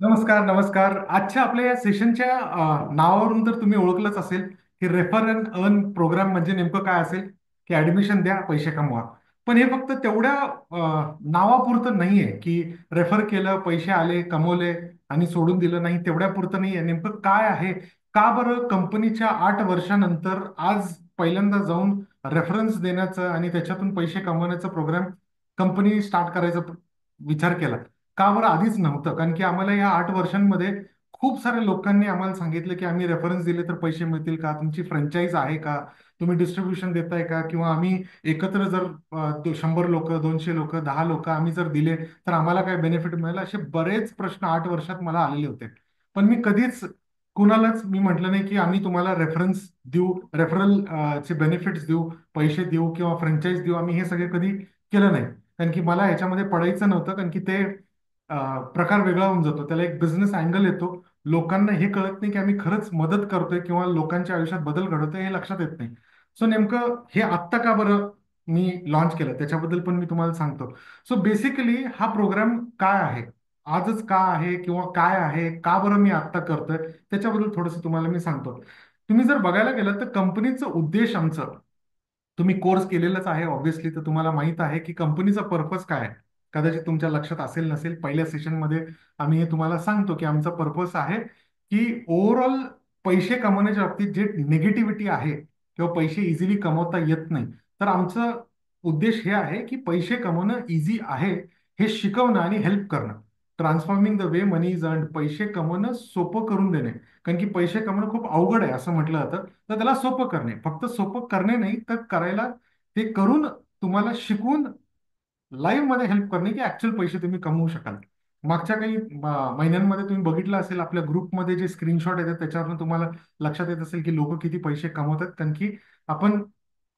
नमस्कार नमस्कार. आजच्या आपल्या या सेशनच्या नावावरून तर तुम्ही ओळखलंच असेल की रेफर अँड अर्न प्रोग्राम म्हणजे नेमकं काय असेल की ऍडमिशन द्या पैसे कमवा. पण हे फक्त तेवढ्या नावापुरतं नाहीये की रेफर केलं पैसे आले कमवले आणि सोडून दिलं नाही, तेवढ्यापुरतं नाहीये. नेमकं काय आहे? का बरं कंपनीच्या 8 वर्षानंतर आज पहिल्यांदा जाऊन रेफरन्स देण्याचं आणि त्याच्यातून पैसे कमवण्याचा प्रोग्राम कंपनी स्टार्ट करायचा विचार केला? का बरं आधीच नव्हतं? कारण की आम्हाला या 8 वर्षांमध्ये खूप साऱ्या लोकांनी आम्हाला सांगितलं की आम्ही रेफरन्स दिले तर पैसे मिळतील का, तुमची फ्रँचाईज आहे का, तुम्ही डिस्ट्रीब्युशन देताय का, किंवा आम्ही एकत्र जर 100 लोक 200 लोक 10 लोक आम्ही जर दिले तर आम्हाला काय बेनिफिट मिळेल, असे बरेच प्रश्न 8 वर्षात मला आलेले होते. पण मी कधीच कुणालाच मी म्हटलं नाही की आम्ही तुम्हाला रेफरन्स देऊ, रेफरल चे बेनिफिट्स देऊ, पैसे देऊ किंवा फ्रँचाईज देऊ. आम्ही हे सगळे कधी केलं नाही, कारण की मला ह्याच्यामध्ये पडायचं नव्हतं. कारण की ते प्रकार वेगळा होऊन जातो, त्याला एक बिझनेस अँगल येतो. लोकांना हे कळत नाही की आम्ही खरंच मदत करतोय किंवा लोकांच्या आयुष्यात बदल घडवतोय, हे लक्षात येत नाही. सो नेमकं हे आत्ता का बरं मी लॉन्च केलं त्याच्याबद्दल पण मी तुम्हाला सांगतो. सो बेसिकली हा प्रोग्राम काय आहे, आजच का आहे किंवा काय आहे, का बरं मी आत्ता करतोय, त्याच्याबद्दल थोडंसं तुम्हाला मी सांगतो. तुम्ही जर बघायला गेलं तर कंपनीचं उद्देश आमचं, तुम्ही कोर्स केलेलाच आहे ऑब्व्हियसली, तर तुम्हाला माहित आहे की कंपनीचा पर्पज काय आहे. कदाचित तुमच्या लक्षात असेल नसेल, पहिल्या सेशनमध्ये आम्ही हे तुम्हाला सांगतो की आमचा पर्पज आहे की ओव्हरऑल पैसे कमवण्याच्या बाबतीत जे निगेटिव्हिटी आहे किंवा पैसे इझिली कमवता येत नाही, तर आमचं उद्देश हे आहे की पैसे कमवणं इझी आहे हे शिकवणं आणि हेल्प करणं. Transforming the way money is earned, पैसे कमवणं सोपं करून देणे. कारण की पैसे कमवणं खूप अवघड आहे असं म्हटलं जातं, तर त्याला सोपं करणे, फक्त सोपं करणे नाही तर करायला, ते करून तुम्हाला शिकवून लाईव्ह मध्ये हेल्प करणे की ऍक्च्युअल पैसे तुम्ही कमवू शकाल. मागच्या काही महिन्यांमध्ये तुम्ही बघितलं असेल आपल्या ग्रुपमध्ये जे स्क्रीनशॉट येतात त्याच्यावरून तुम्हाला लक्षात येत असेल की लोक किती पैसे कमवतात. कारण की आपण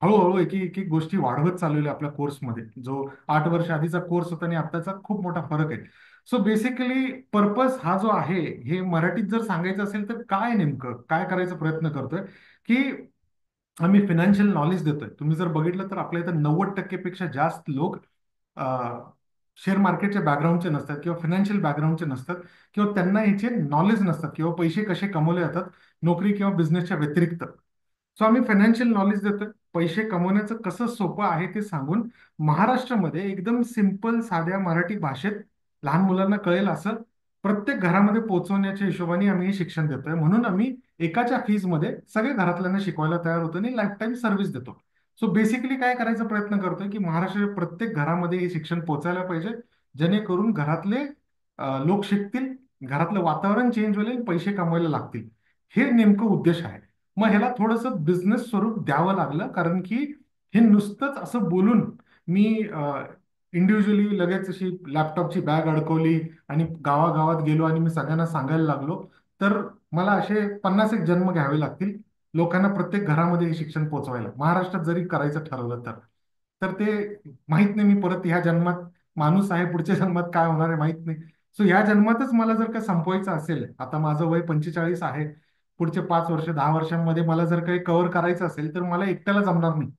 हळूहळू एक एक एक गोष्टी वाढवत चाललेल्या आपल्या कोर्समध्ये. जो 8 वर्ष आधीचा कोर्स होता आणि आत्ताचा खूप मोठा फरक आहे. सो बेसिकली पर्पस हा जो आहे, हे मराठीत जर सांगायचं असेल तर काय नेमकं काय करायचा प्रयत्न करतोय की आम्ही फिनान्शियल नॉलेज देतोय. तुम्ही जर बघितलं तर आपल्या इथं 90% पेक्षा जास्त लोक शेअर मार्केटच्या बॅकग्राऊंडचे नसतात किंवा फिनान्शियल बॅकग्राऊंडचे नसतात, किंवा त्यांना ह्याचे नॉलेज नसतात किंवा पैसे कसे कमवले जातात नोकरी किंवा बिझनेसच्या व्यतिरिक्त. सो आम्ही फायनान्शियल नॉलेज देतोय, पैसे कमवण्याचं कसं सोपं आहे ते सांगून महाराष्ट्रामध्ये एकदम सिंपल साध्या मराठी भाषेत लहान मुलांना कळेल असं प्रत्येक घरामध्ये पोहोचवण्याच्या हिशोबाने आम्ही हे शिक्षण देतोय. म्हणून आम्ही एकाच्या फीजमध्ये सगळ्या घरातल्यांना शिकवायला तयार होतो आणि लाईफ टाईम सर्व्हिस देतो. सो बेसिकली काय करायचा प्रयत्न करतोय की महाराष्ट्राच्या प्रत्येक घरामध्ये हे शिक्षण पोहोचायला पाहिजे, जेणेकरून घरातले लोक शिकतील, घरातलं वातावरण चेंज होईल आणि पैसे कमवायला लागतील. हे नेमकं उद्देश आहे. मग ह्याला थोडंसं बिझनेस स्वरूप द्यावं लागलं, कारण की हे नुसतंच असं बोलून मी इंडिव्हिज्युअली लगेच अशी लॅपटॉपची बॅग अडकवली आणि गावागावात गेलो आणि मी सगळ्यांना सांगायला लागलो, तर मला असे 50 एक जन्म घ्यावे लागतील लोकांना प्रत्येक घरामध्ये हे शिक्षण पोहोचवायला, महाराष्ट्रात जरी करायचं ठरवलं तर. तर ते माहित नाही, मी परत ह्या जन्मात माणूस आहे, पुढच्या जन्मात काय होणार आहे माहित नाही. सो ह्या जन्मातच मला जर का संपवायचं असेल, आता माझं वय 45 आहे, पुढचे 5 वर्ष 10 वर्षांमध्ये मला जर काही कव्हर करायचं असेल तर मला एकट्याला जमणार नाही.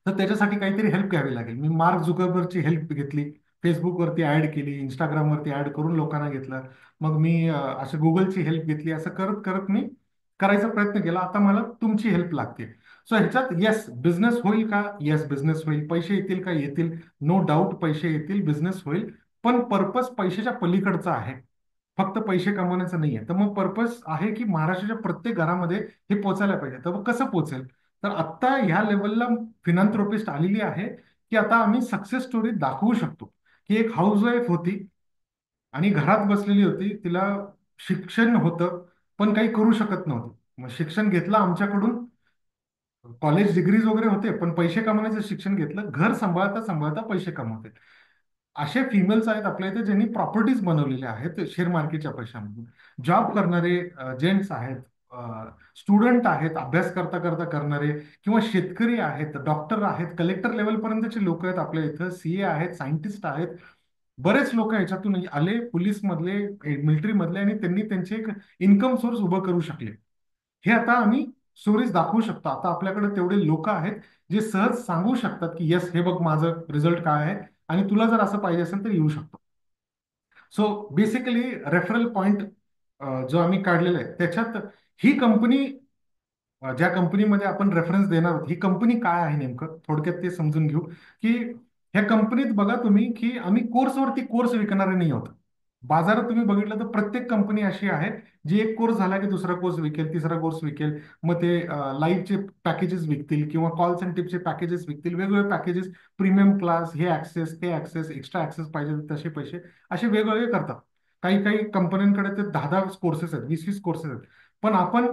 तर त्याच्यासाठी काहीतरी हेल्प घ्यावी लागेल. मी मार्क झुकरबर्गची हेल्प घेतली, फेसबुकवरती ऍड केली, इंस्टाग्रामवरती ऍड करून लोकांना घेतलं. मग मी असं गुगलची हेल्प घेतली, असं करत करत मी करायचा प्रयत्न केला. आता मला तुमची हेल्प लागते. सो ह्याच्यात येस बिझनेस होईल का? येस बिझनेस होईल. पैसे येतील का? येतील. नो डाऊट पैसे येतील, बिझनेस होईल. पण पर्पज पैशाच्या पलीकडचा आहे, फक्त पैसे कमवण्याचं नाही आहे. तर मग पर्पज आहे की महाराष्ट्राच्या प्रत्येक घरामध्ये हे पोचायला पाहिजे. तर मग कसं पोचेल? तर आत्ता ह्या लेवलला फिनांथ्रोपिस्ट आलेली आहे की आता आम्ही सक्सेस स्टोरी दाखवू शकतो की एक हाऊसवाईफ होती आणि घरात बसलेली होती, तिला शिक्षण होतं पण काही करू शकत नव्हती. मग शिक्षण घेतलं आमच्याकडून, कॉलेज डिग्रीज वगैरे होते, पण पैसे कमवण्याचं शिक्षण घेतलं, घर सांभाळता सांभाळता पैसे कमवते. असे फिमेल्स आहेत आपल्या इथे ज्यांनी प्रॉपर्टीज बनवलेल्या आहेत शेअर मार्केटच्या पैशामधून. जॉब करणारे जेंट्स आहेत, स्टुडंट आहेत अभ्यास करता करता करणारे, किंवा शेतकरी आहेत, डॉक्टर आहेत, कलेक्टर लेवलपर्यंतचे लोक आहेत आपल्या इथं, सीए आहेत, सायंटिस्ट आहेत. बरेच लोक याच्यातून आले, पोलीस मधले, मिलिटरी मधले, आणि त्यांनी त्यांचे एक इन्कम सोर्स उभं करू शकले. हे आता आम्ही स्टोरीज दाखवू शकतो. आता आपल्याकडे तेवढे लोक आहेत जे सहज सांगू शकतात की येस हे बघ माझं रिझल्ट काय आहे आणि तुला जर असं पाहिजे असेल तर येऊ शकतो. सो बेसिकली रेफरल पॉइंट जो आम्ही काढलेला आहे त्याच्यात ही कंपनी, ज्या कंपनीमध्ये आपण रेफरन्स देणार आहोत ही कंपनी काय आहे नेमकं थोडक्यात ते समजून घेऊ. की ह्या कंपनीत बघा तुम्ही की आम्ही कोर्सवरती कोर्स विकणारे नाही आहोत. बाजारात तुम्ही बघितलं तर प्रत्येक कंपनी अशी आहे जी एक कोर्स झाला की दुसरा कोर्स विकेल, तिसरा कोर्स विकेल, मग ते लाईव्हचे पॅकेजेस विकतील किंवा कॉल्स अँड टिपचे पॅकेजेस विकतील, वेगवेगळे पॅकेजेस, प्रीमियम क्लास, हे ऍक्सेस, ते ऍक्सेस, एक्स्ट्रा ऍक्सेस पाहिजे तसे पैसे, असे वेगवेगळे करतात. काही काही कंपन्यांकडे ते 10-10 कोर्सेस आहेत, 20-20 कोर्सेस आहेत. पण आपण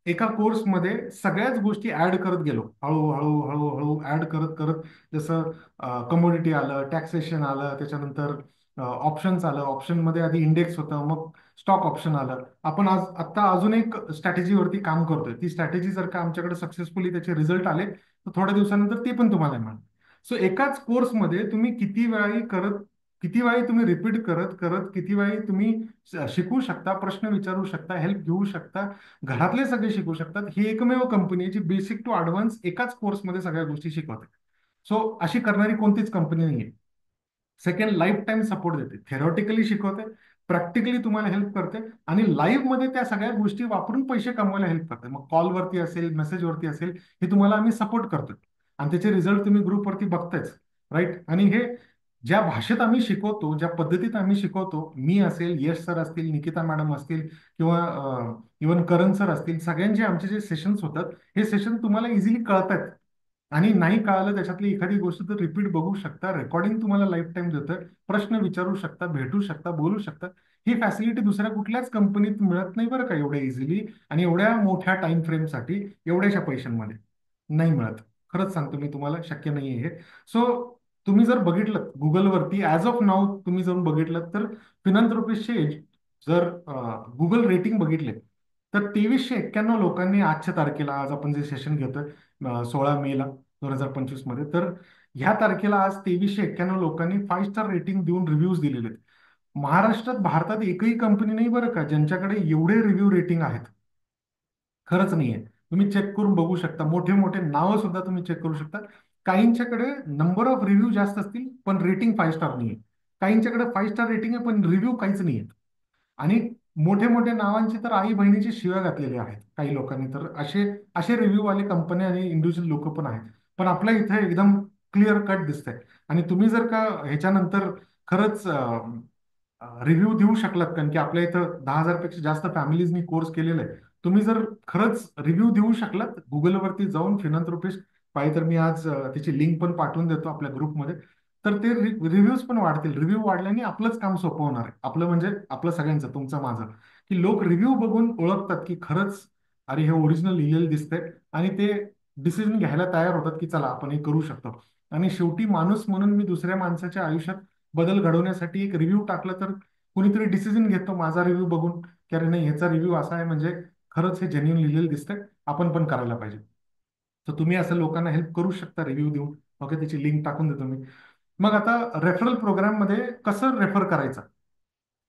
एका कोर्समध्ये सगळ्याच गोष्टी ऍड करत गेलो, हळूहळू हळूहळू ऍड करत करत. जसं कमोडिटी आलं, टॅक्सेशन आलं, त्याच्यानंतर ऑप्शन्स आलं, ऑप्शनमध्ये आधी इंडेक्स होतं, मग स्टॉक ऑप्शन आलं. आपण आज आत्ता अजून एक स्ट्रॅटेजीवरती काम करतोय. ती स्ट्रॅटेजी जर का आमच्याकडे सक्सेसफुली त्याचे रिझल्ट आले तर थोड्या दिवसानंतर ते पण तुम्हाला मिळेल. सो एकाच कोर्समध्ये तुम्ही किती वेळी तुम्ही रिपीट करत करत किती वेळी तुम्ही शिकू शकता, प्रश्न विचारू शकता, हेल्प घेऊ शकता, घरातले सगळे शिकू शकतात. ही एकमेव कंपनी आहे जी बेसिक टू ऍडव्हान्स एकाच कोर्समध्ये सगळ्या गोष्टी शिकवते. सो अशी करणारी कोणतीच कंपनी नाहीये. सेकंड, लाईफ टाईम सपोर्ट देते, थेरॉटिकली शिकवते, प्रॅक्टिकली तुम्हाला हेल्प करते, आणि लाईव्ह मध्ये त्या सगळ्या गोष्टी वापरून पैसे कमवायला हेल्प करते. मग कॉलवरती असेल, मेसेजवरती असेल, हे तुम्हाला आम्ही सपोर्ट करतोय आणि त्याचे रिझल्ट तुम्ही ग्रुपवरती बघतायच. राईट. आणि हे ज्या भाषेत आम्ही शिकवतो, ज्या पद्धतीत आम्ही शिकवतो, मी असेल, यश सर असतील, निकिता मॅडम असतील, किंवा इवन करण सर असतील, सगळ्यांचे आमचे जे सेशन्स होतात हे सेशन तुम्हाला इझिली कळतात. आणि नाही कळालं त्याच्यातली एखादी गोष्ट तर रिपीट बघू शकता, रेकॉर्डिंग तुम्हाला लाईफ टाईम देतं, प्रश्न विचारू शकता, भेटू शकता, बोलू शकता. ही फॅसिलिटी दुसऱ्या कुठल्याच कंपनीत मिळत नाही बरं का, एवढ्या इझिली आणि एवढ्या मोठ्या टाइम फ्रेमसाठी, एवढ्याशा पैशांमध्ये नाही मिळत. खरंच सांगतो मी तुम्हाला, शक्य नाही हे. सो तुम्ही जर बघितलं गुगलवरती ॲज ऑफ नाऊ, तुम्ही जाऊन बघितलं तर फिनांथ्रोपिस्टचे जर गुगल रेटिंग बघितले तर 2391 लोकांनी आजच्या तारखेला, आज आपण जे सेशन घेतोय 16 मे 2025 मध्ये, तर ह्या तारखेला आज 2391 लोकांनी 5 स्टार रेटिंग देऊन रिव्ह्यूज दिलेले आहेत. महाराष्ट्रात, भारतात एकही कंपनी नाही बरं का ज्यांच्याकडे एवढे रिव्ह्यू रेटिंग आहेत. खरंच नाहीये. तुम्ही चेक करून बघू शकता, मोठे मोठे नावं सुद्धा तुम्ही चेक करू शकता. काहींच्याकडे नंबर ऑफ रिव्ह्यू जास्त असतील पण रेटिंग 5 स्टार नाहीये. काहींच्याकडे 5 स्टार रेटिंग आहे पण रिव्ह्यू काहीच नाहीये. आणि मोठे मोठे नावांची तर आई बहिणीची शिव्या घातलेल्या आहेत काही लोकांनी, तर असे असे रिव्ह्यू वाले कंपन्या आणि इंडिव्हिज्युअल लोक पण आहेत. पण आपल्या इथे एकदम क्लिअर कट दिसतंय. आणि तुम्ही जर का ह्याच्यानंतर खरंच रिव्ह्यू देऊ शकलात, कारण की आपल्या इथं 10,000 पेक्षा जास्त फॅमिलीजनी कोर्स केलेला आहे. तुम्ही जर खरंच रिव्ह्यू देऊ शकलात गुगलवरती जाऊन, फिनांथ्रोपिस्ट पाहिजे तर मी आज त्याची लिंक पण पाठवून देतो आपल्या ग्रुपमध्ये, तर ते रिव्ह्यूज पण वाढतील. रिव्ह्यू वाढल्याने आपलंच काम सोपं होणार आहे. आपलं म्हणजे आपलं सगळ्यांचं, तुमचं माझं, की लोक रिव्ह्यू बघून ओळखतात की खरंच अरे हे ओरिजिनल लिहिलेलं दिसतंय, आणि ते डिसिजन घ्यायला तयार होतात की चला आपण हे करू शकतो. आणि शेवटी माणूस म्हणून मी दुसऱ्या माणसाच्या आयुष्यात बदल घडवण्यासाठी एक रिव्ह्यू टाकलं तर कुणीतरी डिसिजन घेतो माझा रिव्ह्यू बघून, की अरे नाही ह्याचा रिव्ह्यू असा आहे म्हणजे खरंच हे जेन्युन लिहिलेलं दिसतंय, आपण पण करायला पाहिजे. तर तुम्ही असं लोकांना हेल्प करू शकता रिव्ह्यू देऊन. ओके, त्याची लिंक टाकून देतो मी. मग आता रेफरल प्रोग्राम मध्ये कसं रेफर करायचं,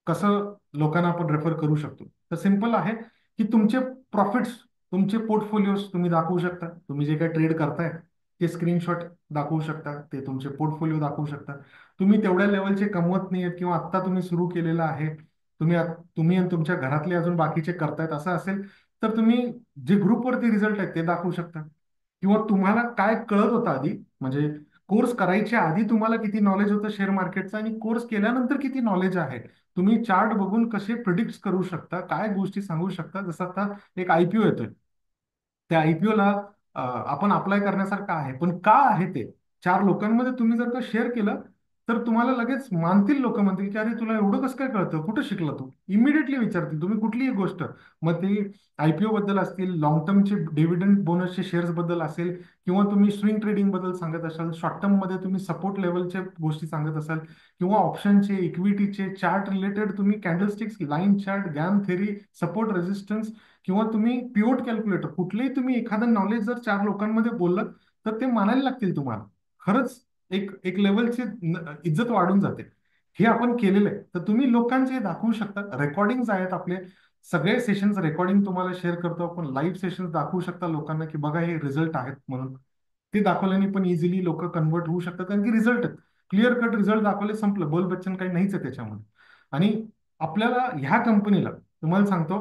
कसं लोकांना आपण रेफर करू शकतो, तर सिंपल आहे की तुमचे प्रॉफिट्स, तुमचे पोर्टफोलिओज तुम्ही दाखवू शकता. तुम्ही जे काही ट्रेड करताय ते स्क्रीनशॉट दाखवू शकता, ते तुमचे पोर्टफोलिओ दाखवू शकता. तुम्ही तेवढ्या लेवलचे कमवत नाहीयेत किंवा आत्ता तुम्ही सुरू केलेलं आहे, तुम्ही आणि तुमच्या घरातले अजून बाकीचे करतायत असं असेल तर तुम्ही जे ग्रुपवरती रिझल्ट आहेत ते दाखवू शकता. किंवा तुम्हाला काय कळत होतं आधी, म्हणजे कोर्स करायच्या आधी तुम्हाला किती नॉलेज होतं शेअर मार्केटचं, आणि कोर्स केल्यानंतर किती नॉलेज आहे. तुम्ही चार्ट बघून कसे प्रिडिक्ट करू शकता, काय गोष्टी सांगू शकता. जसं आता एक आयपीओ येतोय, त्या आयपीओ ला आपण अप्लाय करण्यासारखं आहे, पण का आहे ते, 4 लोकांमध्ये तुम्ही जर का शेअर केलं तर तुम्हाला लगेच मानतील लोक, म्हणतील की अरे तुला एवढं कसं काय कळतं, कुठं शिकला तू, इमिडिएटली विचारतील तुम्ही कुठलीही गोष्ट. मग ते आयपीओ बद्दल असतील, लॉंग टर्मचे डिव्हिडंड बोनसचे शेअर्स बद्दल असेल, किंवा तुम्ही स्विंग ट्रेडिंग बद्दल सांगत असाल, शॉर्ट टर्म मध्ये तुम्ही सपोर्ट लेवलच्या गोष्टी सांगत असाल, किंवा ऑप्शनचे, इक्विटीचे चार्ट रिलेटेड तुम्ही candlesticks, line chart, Gann theory, support resistance, किंवा तुम्ही पिवोट कॅल्क्युलेटर, कुठलेही तुम्ही एखादं नॉलेज जर 4 लोकांमध्ये बोललात तर ते मानायला लागतील तुम्हाला. खरंच एक एक लेवलची इज्जत वाढून जाते. हे आपण केलेलं आहे, तर तुम्ही लोकांचे दाखवू शकता. रेकॉर्डिंग आहेत आपले सगळे सेशन्स, रेकॉर्डिंग तुम्हाला शेअर करतो आपण. लाईव्ह सेशन्स दाखवू शकता लोकांना की बघा हे रिझल्ट आहेत म्हणून. ते दाखवल्याने पण इझिली लोक कन्वर्ट होऊ शकतात, कारण की रिझल्ट आहेत. क्लिअर कट रिझल्ट दाखवले, संपलं, बोल बच्चन काही नाहीच आहे त्याच्यामध्ये. आणि आपल्याला ह्या कंपनीला तुम्हाला सांगतो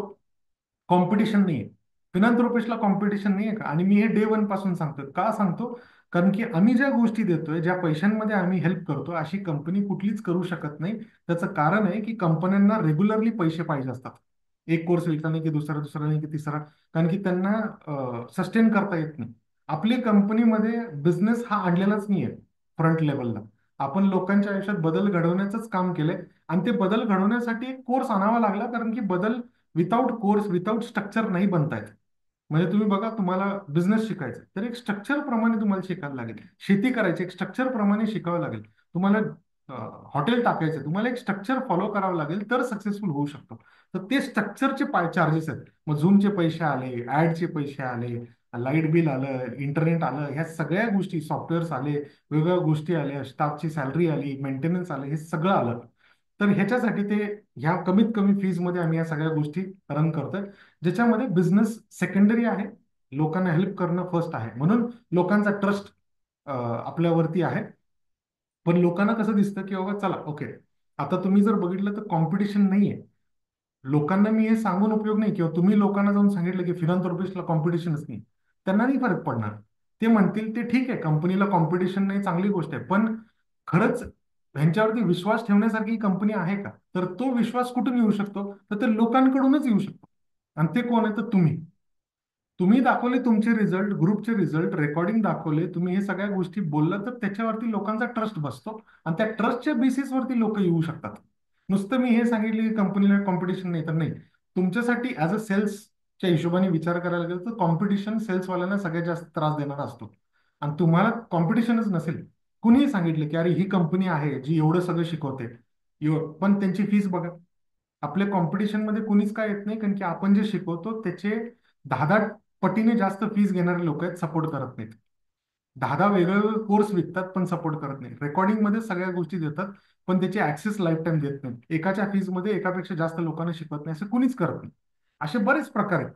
कॉम्पिटिशन नाहीये. फिनांथ्रोपिस्टला कॉम्पिटिशन नाहीये का? आणि मी हे डे वन पासून सांगतो. का सांगतो? कारण की आम्ही ज्या गोष्टी देतोय, ज्या पैशांमध्ये आम्ही हेल्प करतो, अशी कंपनी कुठलीच करू शकत नाही. त्याचं कारण आहे की कंपन्यांना रेग्युलरली पैसे पाहिजे असतात. एक कोर्स विकला नाही की दुसरा, दुसरा नाही की तिसरा. कारण की त्यांना सस्टेन करता येत नाही. आपली कंपनीमध्ये बिझनेस हा आणलेलाच नाहीये फ्रंट लेवलला. आपण लोकांच्या आयुष्यात बदल घडवण्याचंच काम केलंय. आणि ते बदल घडवण्यासाठी एक कोर्स आणावा लागला, कारण की बदल विदाउट कोर्स, विदाउट स्ट्रक्चर नाही बनतायत. म्हणजे तुम्ही बघा, तुम्हाला बिझनेस शिकायचा तर एक स्ट्रक्चर प्रमाणे तुम्हाला शिकायला लागेल. शेती करायची एक स्ट्रक्चर प्रमाणे शिकावं लागेल. तुम्हाला हॉटेल टाकायचं, तुम्हाला एक स्ट्रक्चर फॉलो करावं लागेल तर सक्सेसफुल होऊ शकतो. तर ते स्ट्रक्चरचे चार्जेस आहेत. मग झूमचे पैसे आले, ऍडचे पैसे आले, लाईट बिल आलं, इंटरनेट आलं, ह्या सगळ्या गोष्टी, सॉफ्टवेअर्स आले, वेगवेगळ्या गोष्टी आल्या, स्टाफची सॅलरी आली, मेंटेनन्स आलं, हे सगळं आलं. तर ह्याच्यासाठी ते ह्या कमीत कमी फीज मध्ये आम्ही या सगळ्या गोष्टी रन करतोय, ज्याच्यामध्ये बिझनेस सेकंडरी आहे, लोकांना हेल्प करणं फर्स्ट आहे. म्हणून लोकांचा ट्रस्ट आपल्यावरती आहे. पण लोकांना कसं दिसतं की बाबा चला ओके, आता तुम्ही जर बघितलं तर कॉम्पिटिशन नाहीये. लोकांना मी हे सांगून उपयोग नाही, किंवा तुम्ही लोकांना जाऊन सांगितलं की फिनांथ्रोपिस्टला कॉम्पिटिशनच नाही, त्यांना नाही फरक पडणार. ते म्हणतील ते ठीक आहे, कंपनीला कॉम्पिटिशन नाही, चांगली गोष्ट आहे, पण खरंच ह्यांच्यावरती विश्वास ठेवण्यासारखी कंपनी आहे का? तर तो विश्वास कुठून येऊ शकतो? तर ते लोकांकडूनच येऊ शकतो. आणि ते कोण आहे? तर तुम्ही. तुम्ही दाखवले तुमचे रिझल्ट, ग्रुपचे रिझल्ट, रेकॉर्डिंग दाखवले, तुम्ही हे सगळ्या गोष्टी बोलला, तर त्याच्यावरती लोकांचा ट्रस्ट बसतो. आणि त्या ट्रस्टच्या बेसिसवरती लोक येऊ शकतात. नुसतं मी हे सांगितले की कंपनीला कॉम्पिटिशन नाही, तर नाही. तुमच्यासाठी ॲज अ सेल्सच्या हिशोबाने विचार करायला गेलं तर कॉम्पिटिशन सेल्सवाल्यांना सगळ्यात जास्त त्रास देणारा असतो. आणि तुम्हाला कॉम्पिटिशनच नसेल, कुणीही सांगितलं की अरे ही कंपनी आहे जी एवढं सगळं शिकवते, पण त्यांची फीस बघा. आपल्या कॉम्पिटिशन मध्ये कुणीच काय येत नाही, कारण की आपण जे शिकवतो त्याचे 10-10 पटीने जास्त फीस घेणारे लोक आहेत, सपोर्ट करत नाहीत. 10-10 वेगवेगळे कोर्स विकतात पण सपोर्ट करत नाही. रेकॉर्डिंग मध्ये सगळ्या गोष्टी देतात, पण त्याची ऍक्सेस लाईफ टाईम देत नाहीत. एकाच्या फीस मध्ये एकापेक्षा जास्त लोकांना शिकवत नाही, असं कुणीच करत नाही. असे बरेच प्रकार आहेत.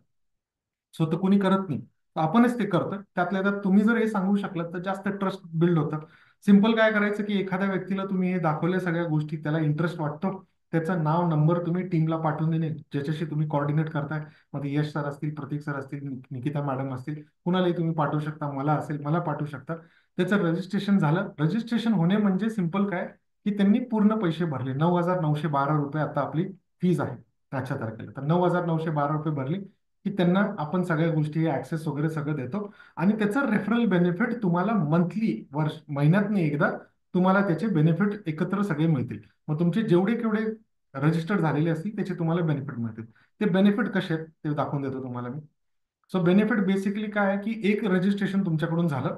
स्वतः कुणी करत नाही, तर आपणच ते करतो. त्यातल्या त्यात तुम्ही जर हे सांगू शकलात तर जास्त ट्रस्ट बिल्ड होतं. सिंपल काय करायचं की एखाद्या व्यक्तीला तुम्ही हे दाखवल्या सगळ्या गोष्टी, त्याला इंटरेस्ट वाटतो, त्याचं नाव नंबर तुम्ही टीमला पाठवून देणे, ज्याच्याशी तुम्ही कोऑर्डिनेट करताय. मग ते यश सर असतील, प्रतीक सर असतील, निकिता मॅडम असतील, कुणालाही तुम्ही पाठवू शकता, मला असेल मला पाठवू शकता. त्याचं रजिस्ट्रेशन झालं. रजिस्ट्रेशन होणे म्हणजे सिंपल काय की त्यांनी पूर्ण पैसे भरले. 9,912 रुपये आता आपली फीज आहे आजच्या तारखेला. तर 9,912 रुपये भरले की त्यांना आपण सगळ्या गोष्टी ऍक्सेस वगैरे सगळं देतो. आणि त्याचं रेफरल बेनिफिट तुम्हाला मंथली, महिन्यातनं एकदा तुम्हाला त्याचे बेनिफिट एकत्र सगळे मिळतील. मग तुमचे जेवढे केवढे रजिस्टर्ड झालेले असतील त्याचे तुम्हाला बेनिफिट मिळतील. ते बेनिफिट कसे आहेत ते दाखवून देतो तुम्हाला मी. सो बेनिफिट बेसिकली काय आहे की एक रजिस्ट्रेशन तुमच्याकडून झालं,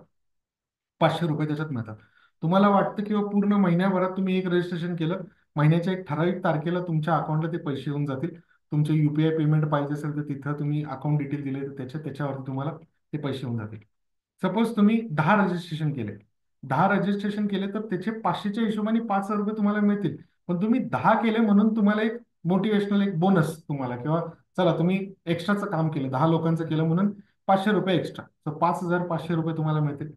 500 रुपये त्याच्यात मिळतात. तुम्हाला वाटतं की पूर्ण महिन्याभरात तुम्ही एक रजिस्ट्रेशन केलं, महिन्याच्या एक ठराविक तारखेला तुमच्या अकाउंटला ते पैसे येऊन जातील. तुमचे युपीआय पेमेंट पाहिजे असेल तर तिथं तुम्ही अकाउंट डिटेल दिले तर त्याच्यावरती तुम्हाला ते पैसे येऊन जातील. सपोज तुम्ही 10 रजिस्ट्रेशन केले, 10 रजिस्ट्रेशन केले तर त्याचे 500च्या हिशोबाने 5,000 रुपये तुम्हाला मिळतील. पण तुम्ही 10 केले म्हणून तुम्हाला एक मोटिवेशनल एक बोनस तुम्हाला, किंवा चला तुम्ही एक्स्ट्राचं काम केलं, 10 लोकांचं केलं म्हणून 500 रुपये एक्स्ट्रा, तर 5,500 रुपये तुम्हाला मिळतील.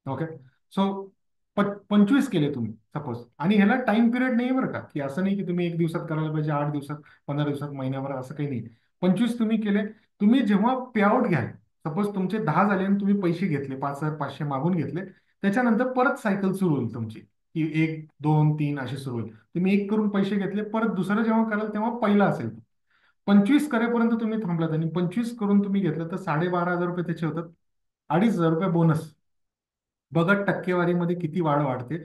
ओके. सो 25 केले तुम्ही सपोज, आणि ह्याला टाइम पिरियड नाही बरं का, की असं नाही की तुम्ही 1 दिवसात करायला पाहिजे, 8 दिवसात, 15 दिवसात, महिन्याभर, असं काही नाही. 25 तुम्ही केले. तुम्ही जेव्हा पे आउट घ्याल, सपोज तुमचे 10 झाले आणि तुम्ही पैसे घेतले, 5,500 मागून घेतले, त्याच्यानंतर परत सायकल सुरू होईल तुमची, की 1, 2, 3 अशी सुरू होईल. तुम्ही एक करून पैसे घेतले, परत दुसरं जेव्हा कराल तेव्हा पहिला असेल. 25 करेपर्यंत तुम्ही थांबलात आणि 25 करून तुम्ही घेतलं तर 12,500 रुपये त्याचे होतात. 2,500 रुपये बोनस. बघा टक्केवारीमध्ये किती वाढ वाढते.